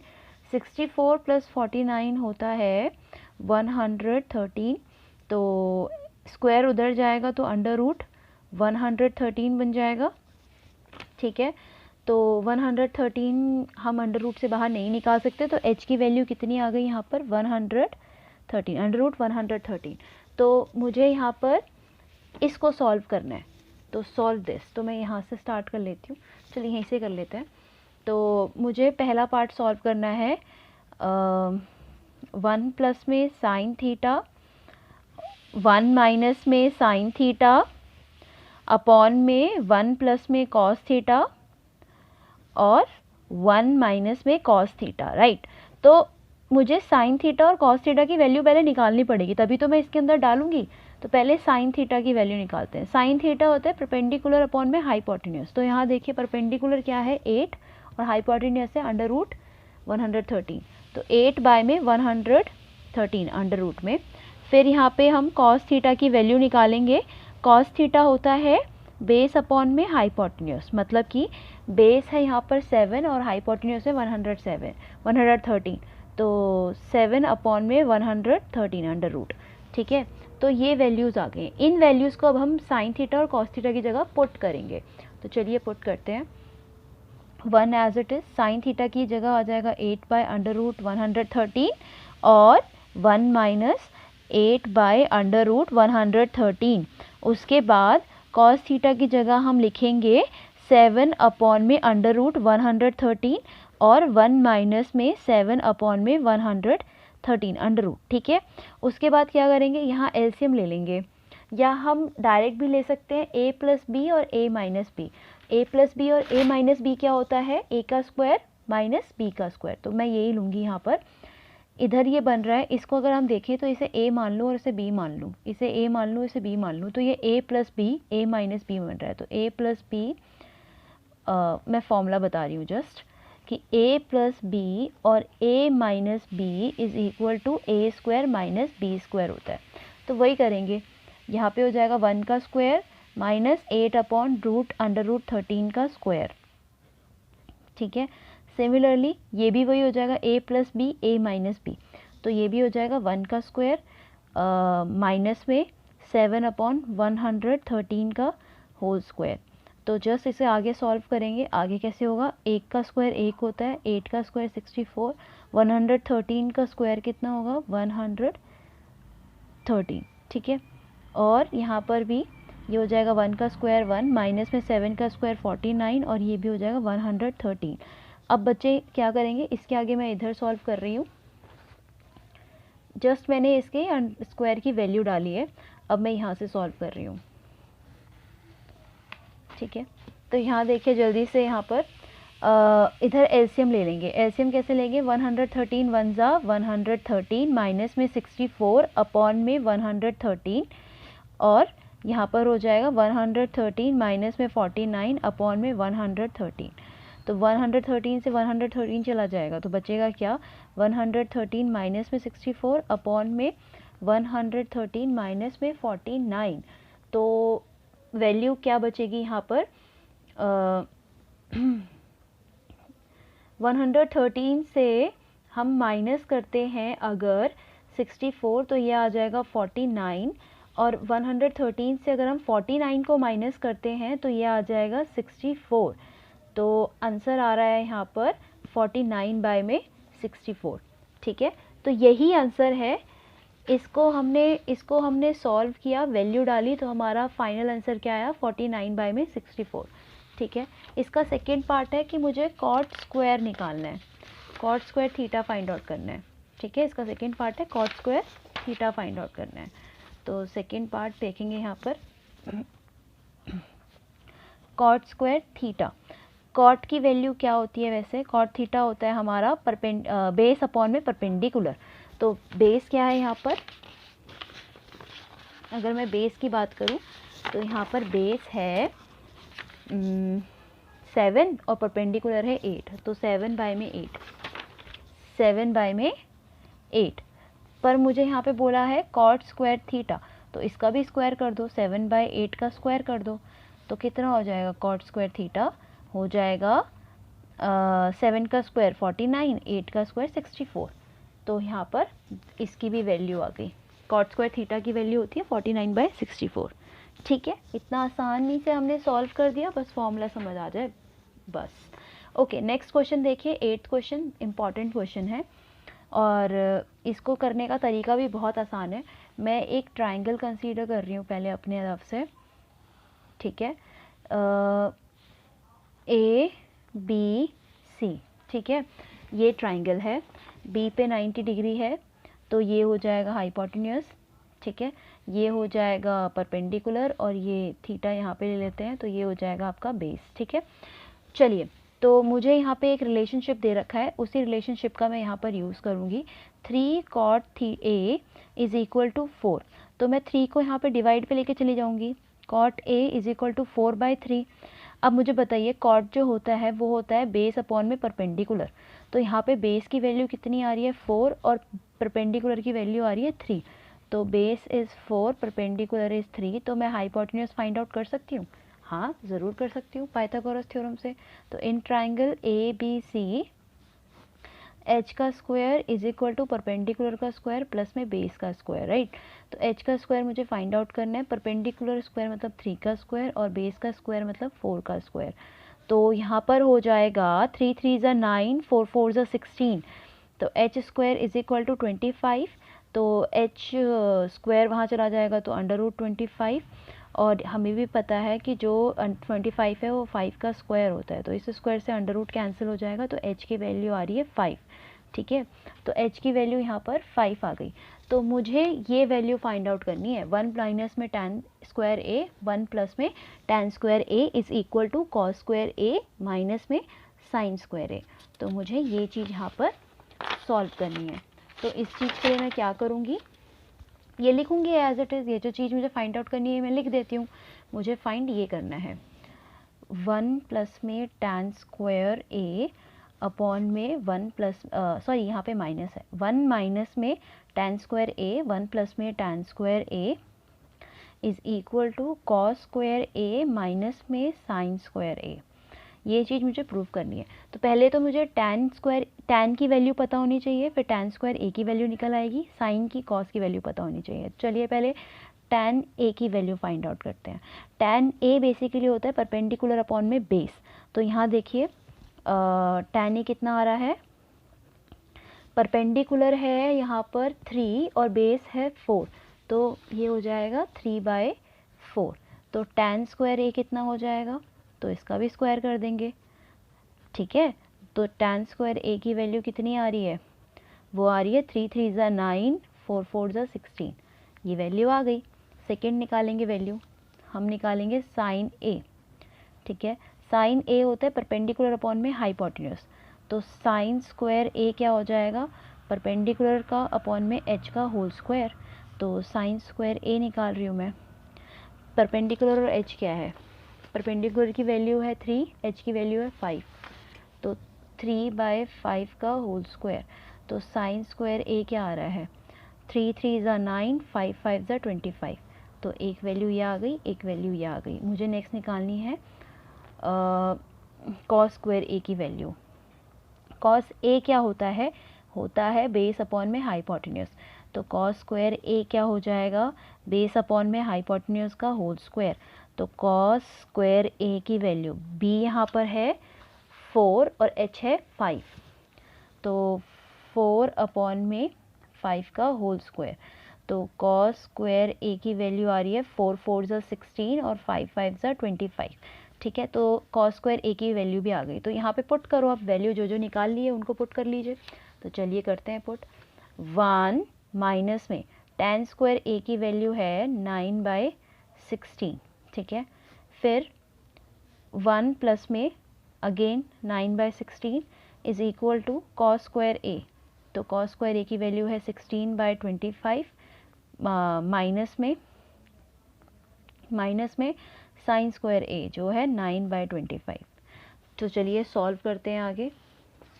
64 प्लस 49 होता है 113। तो स्क्वायर उधर जाएगा तो अंडर रूट 113 बन जाएगा, ठीक है। तो 113 हम अंडर रूट से बाहर नहीं निकाल सकते, तो h की वैल्यू कितनी आ गई यहाँ पर 113, अंडर रूट 113। तो मुझे यहाँ पर इसको सॉल्व करना है, तो सॉल्व दिस। तो मैं यहाँ से स्टार्ट कर लेती हूँ, चलिए यहीं से कर लेते हैं। तो मुझे पहला पार्ट सॉल्व करना है 1 प्लस में साइन थीटा, 1 माइनस में साइन थीटा अपॉन में 1 प्लस में कॉस थीटा और 1 माइनस में कॉस थीटा, राइट। तो मुझे साइन थीटा और कॉस थीटा की वैल्यू पहले निकालनी पड़ेगी, तभी तो मैं इसके अंदर डालूंगी। तो पहले साइन थीटा की वैल्यू निकालते हैं। साइन थीटा होता है परपेंडिकुलर अपॉन में हाइपोटेन्यूज। तो यहाँ देखिए परपेंडिकुलर क्या है 8 और हाइपोटेन्यूज है अंडर रूट 113। तो 8 बाय में 113 अंडर रूट में। फिर यहाँ पे हम कॉस थीटा की वैल्यू निकालेंगे। कॉस थीटा होता है बेस अपॉन में हाइपोटेन्यूज, मतलब कि बेस है यहाँ पर 7 और हाइपोटेन्यूज है 113। तो 7 अपॉन में 113 अंडर रूट, ठीक है। तो ये वैल्यूज़ आ गए। इन वैल्यूज़ को अब हम साइन थीटा और कॉस थीटा की जगह पुट करेंगे। तो चलिए पुट करते हैं। 1 as it is, sine theta की जगह आ जाएगा 8 बाय अंडर रूट 113 और 1 माइनस 8 बाय अंडर रूट 113। उसके बाद कॉस थीटा की जगह हम लिखेंगे 7 अपॉन में अंडर रूट 113 और 1 माइनस में 7 अपॉन में 113 अंडर रूट, ठीक है। उसके बाद क्या करेंगे, यहाँ एलसीएम ले लेंगे, या हम डायरेक्ट भी ले सकते हैं a प्लस बी और a minus B. a plus B और a माइनस बी क्या होता है, a का स्क्वायर माइनस b का स्क्वायर। तो मैं यही लूँगी यहाँ पर। इधर ये बन रहा है, इसको अगर हम देखें तो इसे a मान लूँ और इसे b मान लूँ, इसे a मान लूँ इसे b मान लूँ, तो ये a plus B a minus B बन रहा है। तो a प्लस बी, मैं फॉर्मूला बता रही हूँ जस्ट, कि a प्लस बी और a minus B is equal to a square minus B square होता है। तो वही करेंगे, यहाँ पे हो जाएगा 1 का square minus 8 upon root under root 13 का स्क्वायर, ठीक है। सिमिलरली ये भी वही हो जाएगा a plus B a minus B. तो ये भी हो जाएगा 1 का स्क्वायर माइनस में 7 अपॉन 113 का होल स्क्वायर। तो जस्ट इसे आगे सॉल्व करेंगे। आगे कैसे होगा, 1 का स्क्वायर 1 होता है, 8 का स्क्वायर 64, 113 का स्क्वायर कितना होगा 113, ठीक है। और यहाँ पर भी ये हो जाएगा 1 का स्क्वायर 1 माइनस में 7 का स्क्वायर 49 और ये भी हो जाएगा 113। अब बच्चे क्या करेंगे, इसके आगे मैं इधर सॉल्व कर रही हूँ, जस्ट मैंने इसके स्क्वायर की वैल्यू डाली है। अब मैं यहाँ से सॉल्व कर रही हूँ, ठीक है। तो यहाँ देखिए जल्दी से, यहाँ पर इधर एलसीएम ले लेंगे। एलसीएम कैसे लेंगे, 113 1 जा 113 माइनस में 64 अपॉन में 113 और यहाँ पर हो जाएगा 113 माइनस में 49 अपॉन में 113। तो 113 से 113 चला जाएगा तो बचेगा क्या, 113 माइनस में 64 अपॉन में 113 माइनस में 49। तो वैल्यू क्या बचेगी यहाँ पर 113 से हम माइनस करते हैं अगर 64 तो ये आ जाएगा 49 और 113 से अगर हम 49 को माइनस करते हैं तो ये आ जाएगा 64। तो आंसर आ रहा है यहाँ पर 49 बाय में 64, ठीक है। तो यही आंसर है। इसको हमने सॉल्व किया, वैल्यू डाली, तो हमारा फाइनल आंसर क्या आया, 49 बाय में 64, ठीक है। इसका सेकेंड पार्ट है कि मुझे कॉट स्क्वायर निकालना है, cot square theta find out करना है, ठीक है। इसका सेकेंड पार्ट है cot square theta find out करना है। तो सेकेंड पार्ट देखेंगे यहाँ पर, कॉट स्क्वायर थीटा। कॉट की वैल्यू क्या होती है वैसे, कॉट थीटा होता है हमारा बेस अपॉन में परपेंडिकुलर। तो बेस क्या है यहाँ पर, अगर मैं बेस की बात करूँ तो यहाँ पर बेस है 7 और परपेंडिकुलर है 8, तो 7 बाय में 8, 7 बाय में 8। पर मुझे यहाँ पे बोला है कॉट स्क्वायर थीटा, तो इसका भी स्क्वायर कर दो, 7 बाय 8 का स्क्वायर कर दो, तो कितना हो जाएगा, कॉट स्क्वायर थीटा हो जाएगा 7 का स्क्वायर 49, 8 का स्क्वायर 64। तो यहाँ पर इसकी भी वैल्यू आ गई, कॉट स्क्वायर थीटा की वैल्यू होती है 49 बाय 64, ठीक है। इतना आसानी से हमने सॉल्व कर दिया, बस फॉर्मूला समझ आ जाए बस। ओके, नेक्स्ट क्वेश्चन देखिए, 8th क्वेश्चन इंपॉर्टेंट क्वेश्चन है और इसको करने का तरीका भी बहुत आसान है। मैं एक ट्राइंगल कंसीडर कर रही हूँ पहले अपने तरफ से, ठीक है, ए बी सी, ठीक है। ये ट्राइंगल है, बी पे 90 डिग्री है, तो ये हो जाएगा हाइपोटेन्यूस, ठीक है। ये हो जाएगा परपेंडिकुलर और ये थीटा यहाँ पे ले लेते हैं, तो ये हो जाएगा आपका बेस, ठीक है। चलिए, तो मुझे यहाँ पे एक रिलेशनशिप दे रखा है, उसी रिलेशनशिप का मैं यहाँ पर यूज़ करूँगी। 3 cot A is equal to 4, तो मैं 3 को यहाँ पे डिवाइड पे लेके चली जाऊँगी, cot A is equal to 4 by 3। अब मुझे बताइए, कॉट जो होता है वो होता है बेस अपॉन में परपेंडिकुलर, तो यहाँ पे बेस की वैल्यू कितनी आ रही है 4 और परपेंडिकुलर की वैल्यू आ रही है 3, तो बेस इज़ 4, परपेंडिकुलर इज़ 3, तो मैं हाइपोटेन्यूस फाइंड आउट कर सकती हूँ। हाँ, ज़रूर कर सकती हूँ पाइथागोरस थ्योरम से। तो in triangle A B C H का square is equal to perpendicular का स्क्वायर प्लस में बेस का स्क्वायर, राइट। तो एच का स्क्वायर मुझे फाइंड आउट करना है, परपेंडिकुलर स्क्वायर मतलब 3 का स्क्वायर और बेस का स्क्वायर मतलब 4 का स्क्वायर। तो यहाँ पर हो जाएगा 3 3 ज़ा 9, 4 4 ज़ा 16, तो H square is equal to 25, तो एच स्क्वायर वहाँ चला जाएगा तो √25, और हमें भी पता है कि जो 25 है वो 5 का स्क्वायर होता है, तो इस स्क्वायर से अंडर कैंसिल हो जाएगा, तो h की वैल्यू आ रही है 5, ठीक है। तो h की वैल्यू यहाँ पर 5 आ गई। तो मुझे ये वैल्यू फाइंड आउट करनी है, 1 माइनस में tan स्क्वायर a, 1 प्लस में tan square a is equal to cos square a minus में साइन स्क्वायर a। तो मुझे ये चीज़ यहाँ पर सॉल्व करनी है। तो इस चीज़ के लिए मैं क्या करूँगी, ये लिखूँगी एज इट इज़, ये जो चीज़ मुझे फाइंड आउट करनी है मैं लिख देती हूँ। मुझे फाइंड ये करना है, 1 प्लस में tan स्क्वायर a अपॉन में 1 प्लस सॉरी यहाँ पे माइनस है, 1 माइनस में tan स्क्वायर a, 1 प्लस में tan square a is equal to cos square a minus में साइन स्क्वायर a। ये चीज़ मुझे प्रूव करनी है। तो पहले तो मुझे tan की वैल्यू पता होनी चाहिए, फिर tan स्क्वायर a की वैल्यू निकल आएगी, साइन की कॉस की वैल्यू पता होनी चाहिए। चलिए पहले tan a की वैल्यू फाइंड आउट करते हैं। tan a बेसिकली होता है परपेंडिकुलर अपॉन में बेस, तो यहाँ देखिए tan a कितना आ रहा है, परपेंडिकुलर है यहाँ पर 3 और बेस है 4, तो ये हो जाएगा 3/4। तो tan स्क्वायर a कितना हो जाएगा, तो इसका भी स्क्वायर कर देंगे, ठीक है। तो tan स्क्वायर a की वैल्यू कितनी आ रही है, वो आ रही है 3 3 ज़ा 9, 4 4 ज़ा 16, ये वैल्यू आ गई। सेकंड निकालेंगे वैल्यू, हम निकालेंगे साइन a, ठीक है। साइन a होता है परपेंडिकुलर अपॉन में हाइपोटेन्यूस, तो साइन स्क्वायर a क्या हो जाएगा, परपेंडिकुलर का अपॉन में h का होल स्क्वायर। तो साइन स्क्वायर a निकाल रही हूँ मैं, परपेंडिकुलर और h क्या है, परपेंडिकुलर की वैल्यू है 3, h की वैल्यू है 5, तो 3/5 का होल स्क्वायर। तो साइन स्क्वायर a क्या आ रहा है, 3 3 ज़ा 9, 5 5 ज़ा 25, तो एक वैल्यू ये आ गई, एक वैल्यू ये आ गई। मुझे नेक्स्ट निकालनी है कॉस स्क्वायर a की वैल्यू। कॉस a क्या होता है बेस अपॉन में हाइपोटेन्यूस, तो कॉस स्क्वायर a क्या हो जाएगा, बेस अपॉन में हाइपोटेन्यूस का होल स्क्वायर। तो कॉस स्क्वायर a की वैल्यू b यहाँ पर है 4 और h है 5, तो 4/5 का होल स्क्वायर, तो कॉस स्क्वायर ए की वैल्यू आ रही है 4 4 ज़ा 16 और 5 5 ज़ा 25। ठीक है, तो कॉस स्क्वायर ए की वैल्यू भी आ गई। तो यहाँ पे पुट करो, आप वैल्यू जो जो निकाल ली है उनको पुट कर लीजिए। तो चलिए करते हैं पुट। 1 माइनस में tan स्क्वायर ए की वैल्यू है 9/16। ठीक है, फिर 1 प्लस में again 9/16 is equal to cos square A, तो कॉस स्क्वायर ए की वैल्यू है 16/25 माइनस में साइन स्क्वायर ए जो है 9/25। तो चलिए सॉल्व करते हैं आगे।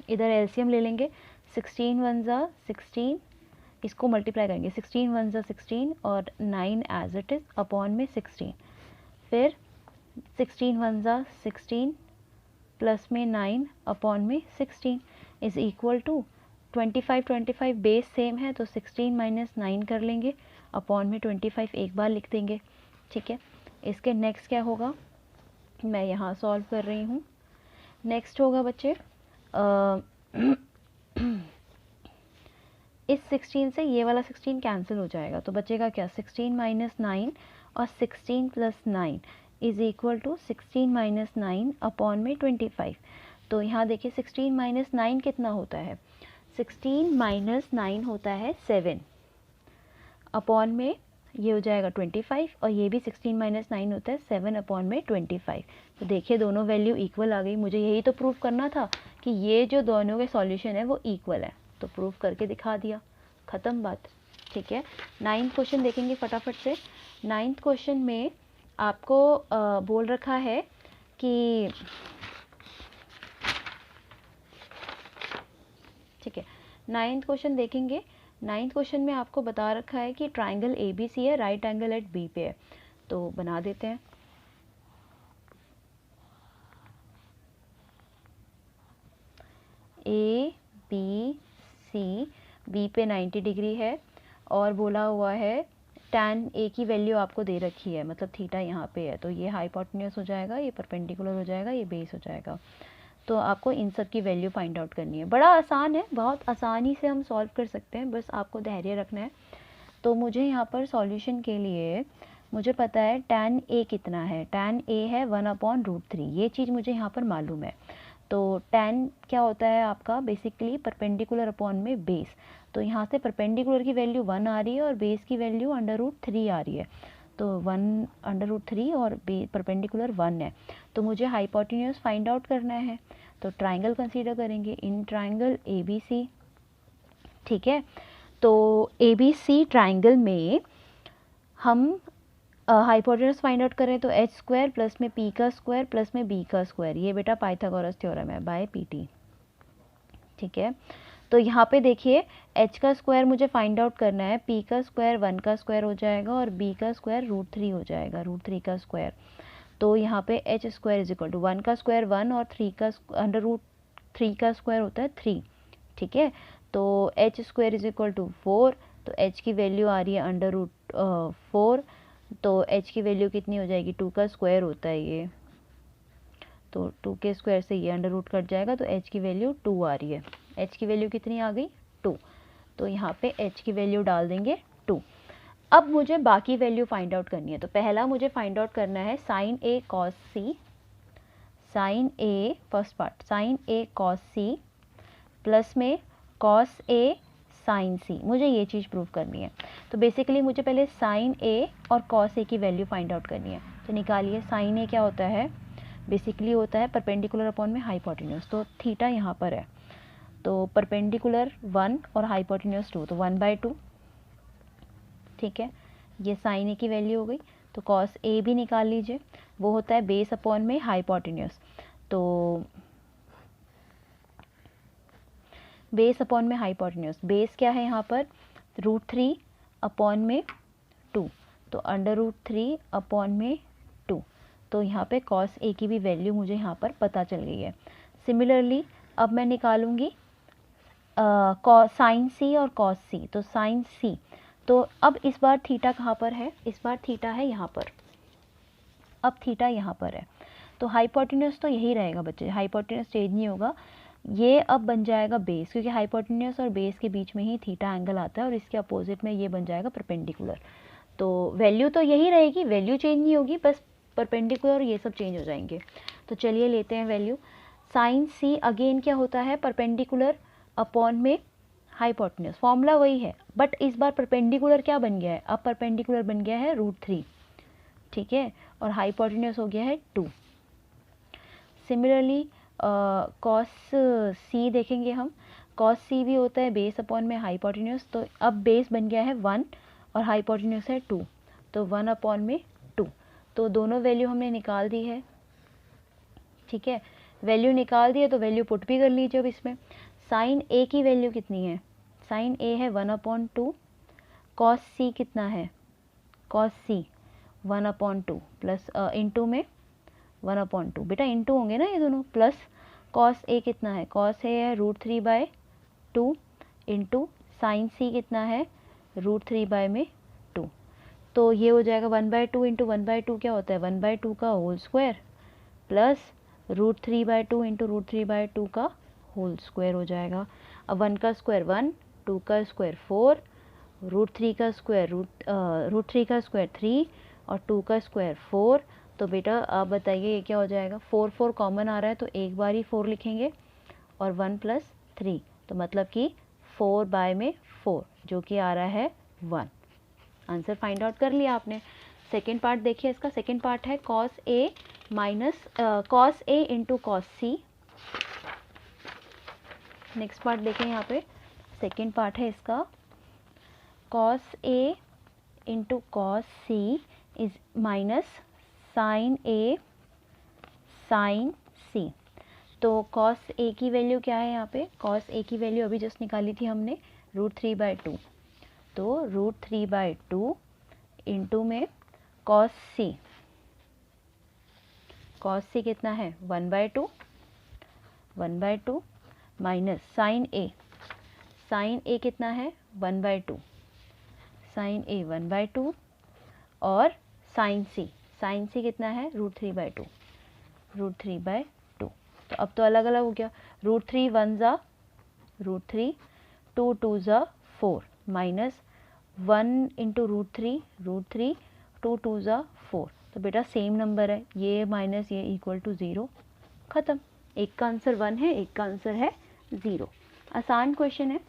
इधर एलसीएम ले लेंगे, 16 1 ज़ा 16, इसको मल्टीप्लाई करेंगे, 16 1 ज़ा 16 और 9 एज इट इज़ अपॉन में 16, फिर 16 1 ज़ा 16 प्लस में 9 अपॉन में 16 is equal to 25 25 base same है तो 16 माइनस 9 कर लेंगे, अपॉन में 25 एक बार लिख देंगे। ठीक है, इसके नेक्स्ट क्या होगा, मैं यहाँ सॉल्व कर रही हूँ। नेक्स्ट होगा बच्चे इस 16 से ये वाला 16 कैंसिल हो जाएगा, तो बचेगा क्या, 16 माइनस 9 और 16 plus 9 is equal to 16 minus 9 upon में 25। तो यहाँ देखिए 16 माइनस 9 कितना होता है, 16 माइनस 9 होता है 7, अपॉन में ये हो जाएगा 25 और ये भी 16 माइनस 9 होता है 7 अपॉन में 25। तो देखिए दोनों वैल्यू इक्वल आ गई। मुझे यही तो प्रूव करना था कि ये जो दोनों के सॉल्यूशन है वो इक्वल है, तो प्रूव करके दिखा दिया, ख़त्म बात। ठीक है, 9th क्वेश्चन देखेंगे फटाफट से। 9th क्वेश्चन में आपको बोल रखा है कि, ठीक है 9th क्वेश्चन देखेंगे। 9th क्वेश्चन में आपको बता रखा है कि ट्राइंगल ABC है, राइट एंगल एट बी पे है, तो बना देते हैं। ABC बी पे 90 डिग्री है और बोला हुआ है tan A की वैल्यू आपको दे रखी है, मतलब थीटा यहाँ पे है, तो ये हाइपोटेन्यूस हो जाएगा, ये परपेंडिकुलर हो जाएगा, ये बेस हो जाएगा। तो आपको इन सब की वैल्यू फाइंड आउट करनी है। बड़ा आसान है, बहुत आसानी से हम सॉल्व कर सकते हैं, बस आपको धैर्य रखना है। तो मुझे यहाँ पर सॉल्यूशन के लिए मुझे पता है tan A कितना है, tan A है 1/√3, ये चीज़ मुझे यहाँ पर मालूम है। तो tan क्या होता है आपका, बेसिकली परपेंडिकुलर अपॉन में बेस, तो यहाँ से परपेंडिकुलर की वैल्यू 1 आ रही है और बेस की वैल्यू √3 आ रही है, तो 1/√3 और परपेंडिकुलर 1 है। तो मुझे हाइपोटेन्यूस फाइंड आउट करना है, तो ट्राइंगल कंसीडर करेंगे, इन ट्राइंगल ABC। ठीक है, तो ABC ट्राइंगल में हम हाइपोटेन्यूस फाइंड आउट करें तो h² प्लस में p का स्क्वायर प्लस में b का स्क्वायर, ये बेटा पाइथागोरस थ्योरम है बाय PT। ठीक है, तो यहाँ पे देखिए h का स्क्वायर मुझे फाइंड आउट करना है, p का स्क्वायर 1 का स्क्वायर हो जाएगा और b का स्क्वायर √3 हो जाएगा, √3 का स्क्वायर। तो यहाँ पे h square is equal to 1 का स्क्वायर 1 और 3 का √3 का स्क्वायर होता है 3। ठीक है, तो h square is equal to 4, तो h की वैल्यू आ रही है √4, तो h की वैल्यू कितनी हो जाएगी, 2 का स्क्वायर होता है ये, तो 2 के स्क्वायर से ये अंडर रूट कट जाएगा, तो h की वैल्यू 2 आ रही है। h की वैल्यू कितनी आ गई, 2, तो यहाँ पे h की वैल्यू डाल देंगे 2। अब मुझे बाकी वैल्यू फाइंड आउट करनी है, तो पहला मुझे फाइंड आउट करना है sine A cos C, sine A first part sine A cos C plus में cos A साइन C, मुझे ये चीज़ प्रूव करनी है। तो बेसिकली मुझे पहले साइन A और cos A की वैल्यू फाइंड आउट करनी है, तो निकालिए। साइन A क्या होता है, बेसिकली होता है परपेंडिकुलर अपॉन में हाइपोटेन्यूस, तो थीटा यहाँ पर है, तो परपेंडिकुलर 1 और हाइपोटेन्यूस 2, तो 1/2। ठीक है, ये साइन ए की वैल्यू हो गई। तो कॉस ए भी निकाल लीजिए, वो होता है बेस अपॉन में हाइपोटेन्यूस, तो बेस अपॉन में हाइपोटेन्यूस, बेस क्या है यहाँ पर √3 अपॉन में 2, तो √3 अपॉन में 2, तो यहाँ पे कॉस ए की भी वैल्यू मुझे यहाँ पर पता चल गई है। सिमिलरली अब मैं निकालूंगी साइन सी और कॉस सी, तो साइन सी, तो अब इस बार थीटा कहाँ पर है, इस बार थीटा है यहाँ पर, अब थीटा यहाँ पर है, तो हाइपोटेन्यूस तो यही रहेगा बच्चे, हाइपोटेन्यूस चेंज नहीं होगा, ये अब बन जाएगा बेस, क्योंकि हाइपोटेन्यूस और बेस के बीच में ही थीटा एंगल आता है और इसके अपोजिट में ये बन जाएगा परपेंडिकुलर। तो वैल्यू तो यही रहेगी, वैल्यू चेंज नहीं होगी, बस परपेंडिकुलर ये सब चेंज हो जाएंगे। तो चलिए लेते हैं वैल्यू। साइन सी अगेन क्या होता है, परपेंडिकुलर अपॉन में हाइपोटेन्यूस, फॉर्मूला वही है, बट इस बार परपेंडिकुलर क्या बन गया है, अब परपेंडिकुलर बन गया है √3, ठीक है, और हाइपोटेन्यूस हो गया है 2। सिमिलरली कॉस सी देखेंगे हम, कॉस सी भी होता है बेस अपॉन में हाइपोटेन्यूस, तो अब बेस बन गया है 1 और हाइपोटेन्यूस है 2, तो 1 अपॉन में 2। तो दोनों वैल्यू हमने निकाल दी है, ठीक है, वैल्यू निकाल दी है तो वैल्यू पुट भी कर लीजिए। अब इसमें साइन ए की वैल्यू कितनी है, साइन ए है 1/2, कॉस सी कितना है, कॉस सी 1/2 प्लस इंटू में 1/2, बेटा इंटू होंगे ना ये दोनों, प्लस कॉस ए कितना है, कॉस ए है √3/2 इंटू साइन सी कितना है √3/2, तो ये हो जाएगा 1/2 इंटू 1/2 क्या होता है 1/2 का होल स्क्वायर प्लस √3/2 इंटू √3/2 का होल स्क्वायर हो जाएगा। अब 1 का स्क्वायर 1, 2 का स्क्वायर 4, √3 का स्क्वायर √3 का स्क्वायर 3 और 2 का स्क्वायर 4। तो बेटा आप बताइए ये क्या हो जाएगा, 4 कॉमन आ रहा है तो एक बार ही 4 लिखेंगे और 1 + 3, तो मतलब कि 4/4 जो कि आ रहा है 1। आंसर फाइंड आउट कर लिया आपने। सेकेंड पार्ट देखिए, इसका सेकेंड पार्ट है cos A into cos C. Next part देखें, यहाँ पे सेकेंड पार्ट है इसका, cos A into cos C is minus sine A sine C. तो कॉस ए की वैल्यू क्या है, यहाँ पे कॉस ए की वैल्यू अभी जस्ट निकाली थी हमने √3/2, तो √3/2 इंटू में कॉस सी, कॉस सी कितना है 1/2 माइनस साइन ए, साइन ए कितना है 1/2, साइन ए 1/2 और साइन सी कितना है √3/2, √3/2। तो अब तो अलग अलग हो गया, √3 1 ज़ा √3, 2 2 ज़ा 4 माइनस 1 इंटू √3, 2 2 ज़ा 4। तो बेटा सेम नंबर है, ये माइनस ये इक्वल टू 0, ख़त्म। एक का आंसर 1 है, एक का आंसर है 0। आसान क्वेश्चन है।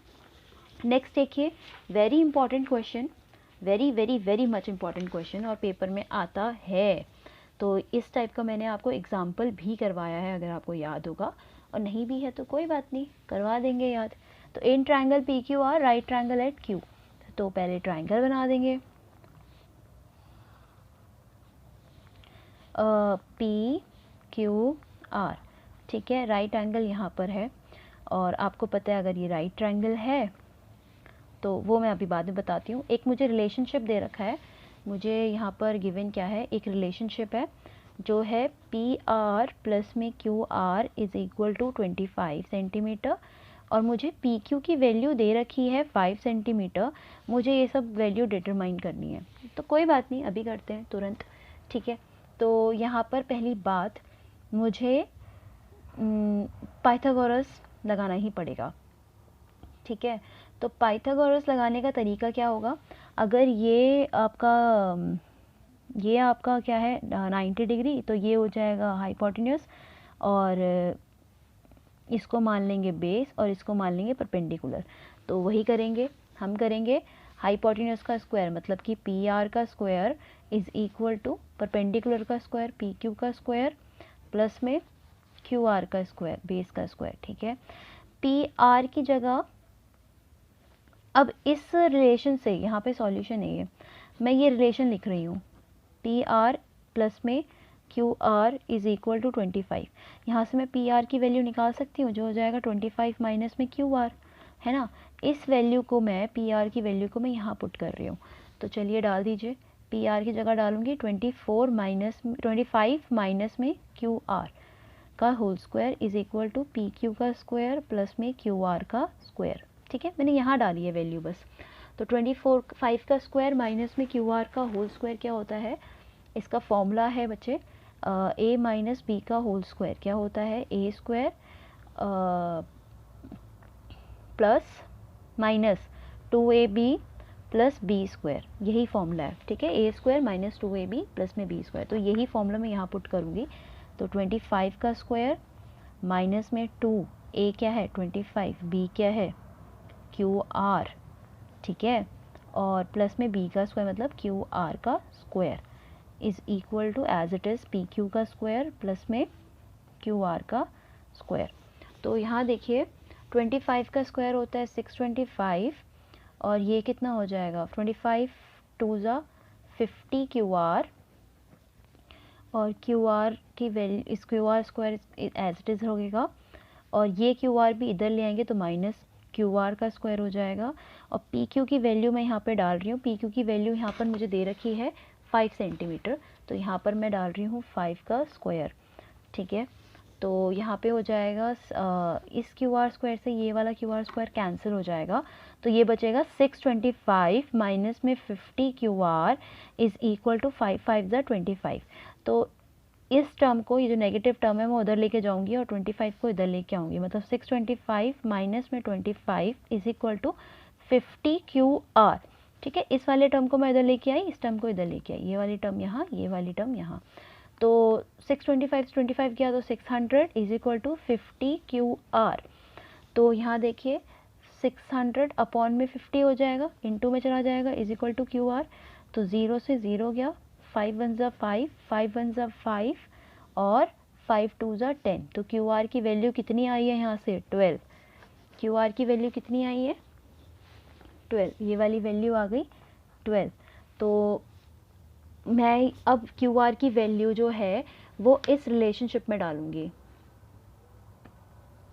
नेक्स्ट देखिए, very important question, very very very much important question और पेपर में आता है। तो इस टाइप का मैंने आपको एग्जाम्पल भी करवाया है, अगर आपको याद होगा, और नहीं भी है तो कोई बात नहीं, करवा देंगे याद। तो in triangle P Q R right triangle at Q, तो पहले ट्राइंगल बना देंगे, पी क्यू आर, ठीक है, राइट एंगल यहाँ पर है और आपको पता है अगर ये राइट ट्राइंगल है तो वो मैं अभी बाद में बताती हूँ। एक मुझे रिलेशनशिप दे रखा है, मुझे यहाँ पर गिवन क्या है, एक रिलेशनशिप है जो है पी आर प्लस में Q R is equal to 25 centimetre और मुझे पी क्यू की वैल्यू दे रखी है 5 सेंटीमीटर। मुझे ये सब वैल्यू डिटरमाइन करनी है, तो कोई बात नहीं अभी करते हैं तुरंत, ठीक है। तो यहाँ पर पहली बात मुझे पाइथागोरस लगाना ही पड़ेगा, ठीक है। तो पाइथागोरस लगाने का तरीका क्या होगा, अगर ये आपका क्या है 90 डिग्री, तो ये हो जाएगा हाइपोटेन्यूस और इसको मान लेंगे बेस और इसको मान लेंगे परपेंडिकुलर। तो वही करेंगे, हम करेंगे हाइपोटेन्यूस का स्क्वायर मतलब कि पी आर का square is equal to perpendicular का स्क्वायर पी क्यू का स्क्वायर प्लस में क्यू आर का स्क्वायर बेस का स्क्वायर, ठीक है। पी आर की जगह अब इस रिलेशन से, यहाँ पे सॉल्यूशन है ये, मैं ये रिलेशन लिख रही हूँ पी आर प्लस में Q R is equal to 25। यहाँ से मैं पी आर की वैल्यू निकाल सकती हूँ जो हो जाएगा 25 माइनस में क्यू आर, है ना। इस वैल्यू को मैं पी आर की वैल्यू को मैं यहाँ पुट कर रही हूँ, तो चलिए डाल दीजिए, पी आर की जगह डालूँगी 25 माइनस में क्यू आर का whole square is equal to P Q का स्क्वायर प्लस में क्यू आर का स्क्वायर, ठीक है। मैंने यहाँ डाली है वैल्यू बस। तो 25 का स्क्वायर माइनस में क्यू आर का होल स्क्वायर क्या होता है, इसका फॉर्मूला है बच्चे ए माइनस बी का होल स्क्वायर क्या होता है, A square plus minus 2ab plus B square, यही फॉर्मूला है, ठीक है। A square minus 2ab plus में बी स्क्वायर, तो यही फॉर्मूला मैं यहाँ पुट करूँगी। तो 25 का स्क्वायर माइनस में 2, ए क्या है 25, बी क्या है क्यू आर, ठीक है, और प्लस में बी का स्क्वायर मतलब क्यू आर का square is equal to as it is P Q का स्क्वायर प्लस में क्यू आर का स्क्वायर। तो यहाँ देखिए 25 का स्क्वायर होता है 625, और ये कितना हो जाएगा 25 2 ज़ा 50 क्यू आर, और क्यू आर की वैल्यू इस Q R square as it is होगा, और ये क्यू आर भी इधर ले आएंगे तो माइनस क्यू आर का स्क्वायर हो जाएगा। और पी क्यू की वैल्यू मैं यहाँ पे डाल रही हूँ, पी क्यू की वैल्यू यहाँ पर मुझे दे रखी है 5 सेंटीमीटर, तो यहाँ पर मैं डाल रही हूँ 5 का स्क्वायर, ठीक है। तो यहाँ पे हो जाएगा इस क्यू आर स्क्वायर से ये वाला क्यू आर स्क्वायर कैंसिल हो जाएगा, तो ये बचेगा 625 माइनस में 50 Q R is equal to 5 5 ज़ा 25। तो इस टर्म को, ये जो नेगेटिव टर्म है, मैं उधर लेके जाऊंगी और 25 को इधर लेके आऊँगी, मतलब 625 माइनस में 25 is equal to 50 Q R, ठीक है। इस वाले टर्म को मैं इधर लेके आई, इस टर्म को इधर लेके आई, ये वाली टर्म यहाँ, ये वाली टर्म यहाँ। तो 625 से 25 किया तो 600 is equal to 50 Q R. तो यहाँ देखिए 600 अपॉन में 50 हो जाएगा, इनटू में चला जाएगा, is equal to Q R. तो 0 से 0 गया, 5 1 ज़ा 5, 5 1 ज़ा 5, और 5 2 ज़ा 10। तो क्यू आर की वैल्यू कितनी आई है यहाँ से 12, क्यू आर की वैल्यू कितनी आई है 12, ये वाली वैल्यू आ गई 12। तो मैं अब क्यू आर की वैल्यू जो है वो इस रिलेशनशिप में डालूंगी,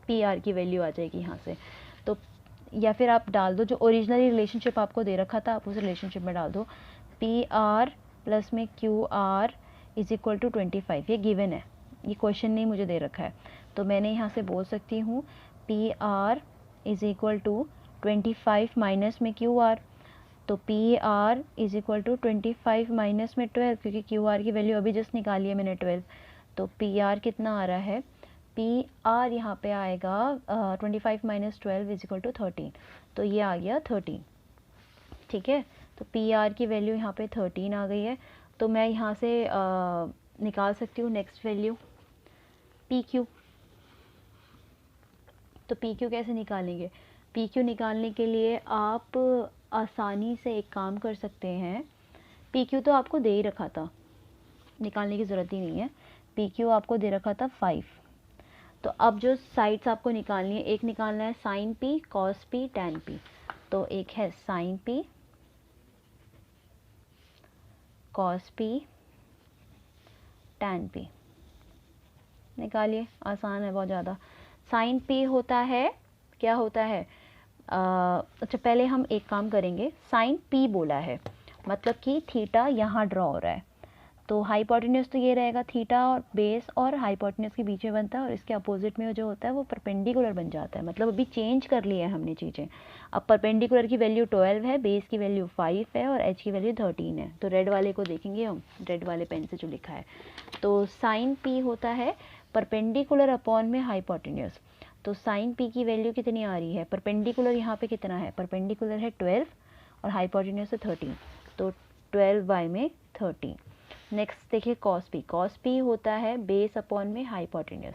पी आर की वैल्यू आ जाएगी यहाँ से। तो या फिर आप डाल दो जो ओरिजिनली रिलेशनशिप आपको दे रखा था, आप उस रिलेशनशिप में डाल दो, पी आर प्लस में Q R is equal to 25, ये गिवन है, ये क्वेश्चन नहीं मुझे दे रखा है। तो मैंने यहाँ से बोल सकती हूँ P R is equal to 25 minus में क्यू आर, तो P R is equal to 25 minus में 12, क्योंकि क्यू आर की वैल्यू अभी जस्ट निकाली है मैंने 12। तो पी आर कितना आ रहा है, पी आर यहाँ पे आएगा 25 माइनस 12 इज इक्वल टू 13, तो ये आ गया 13, ठीक है। तो पी आर की वैल्यू यहाँ पे 13 आ गई है। तो मैं यहाँ से निकाल सकती हूँ नेक्स्ट वैल्यू पी क्यू। तो पी क्यू कैसे निकालेंगे, पी क्यू निकालने के लिए आप आसानी से एक काम कर सकते हैं, पी क्यू तो आपको दे ही रखा था, निकालने की ज़रूरत ही नहीं है, पी क्यू आपको दे रखा था 5। तो अब जो साइड्स आपको निकालनी है, एक निकालना है sine P, cos P, tan P. तो एक है sine P, cos P, tan P, निकालिए, आसान है बहुत ज़्यादा। साइन पी होता है, क्या होता है, अच्छा पहले हम एक काम करेंगे, साइन पी बोला है मतलब कि थीटा यहाँ ड्रॉ हो रहा है, तो हाइपोटेन्यूज तो ये रहेगा, थीटा और बेस और हाइपोटेन्यूज के बीच में बनता है, और इसके अपोजिट में जो होता है वो परपेंडिकुलर बन जाता है। मतलब अभी चेंज कर लिया है हमने चीज़ें, अब परपेंडिकुलर की वैल्यू 12 है, बेस की वैल्यू 5 है, और एच की वैल्यू 13 है। तो रेड वाले को देखेंगे हम, रेड वाले पेन से जो लिखा है, तो साइन पी होता है परपेंडिकुलर अपॉन में हाइपोटेन्यूज। तो साइन पी की वैल्यू कितनी आ रही है, परपेंडिकुलर यहाँ पे कितना है, परपेंडिकुलर है 12 और हाइपोटेन्यूज है 13, तो 12 बाय में 13। नेक्स्ट देखिए कॉस पी, कॉस पी होता है बेस अपॉन में हाइपोटेन्यूज।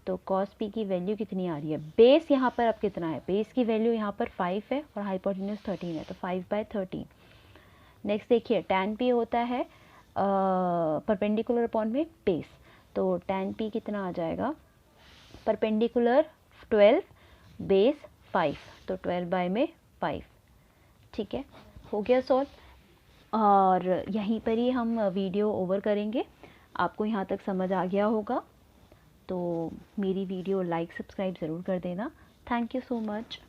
तो कॉस पी की वैल्यू कितनी आ रही है, बेस यहाँ पर अब कितना है, बेस की वैल्यू यहाँ पर 5 है और हाइपोटेन्यूज 13 है, तो 5 बाय 13। नेक्स्ट देखिए टैन पी होता है परपेंडिकुलर अपॉन में बेस, तो टैन पी कितना आ जाएगा, परपेंडिकुलर 12 बेस 5, तो 12 बाय में 5, ठीक है, हो गया सॉल्व। और यहीं पर ही हम वीडियो ओवर करेंगे। आपको यहाँ तक समझ आ गया होगा, तो मेरी वीडियो लाइक सब्सक्राइब ज़रूर कर देना। Thank you so much.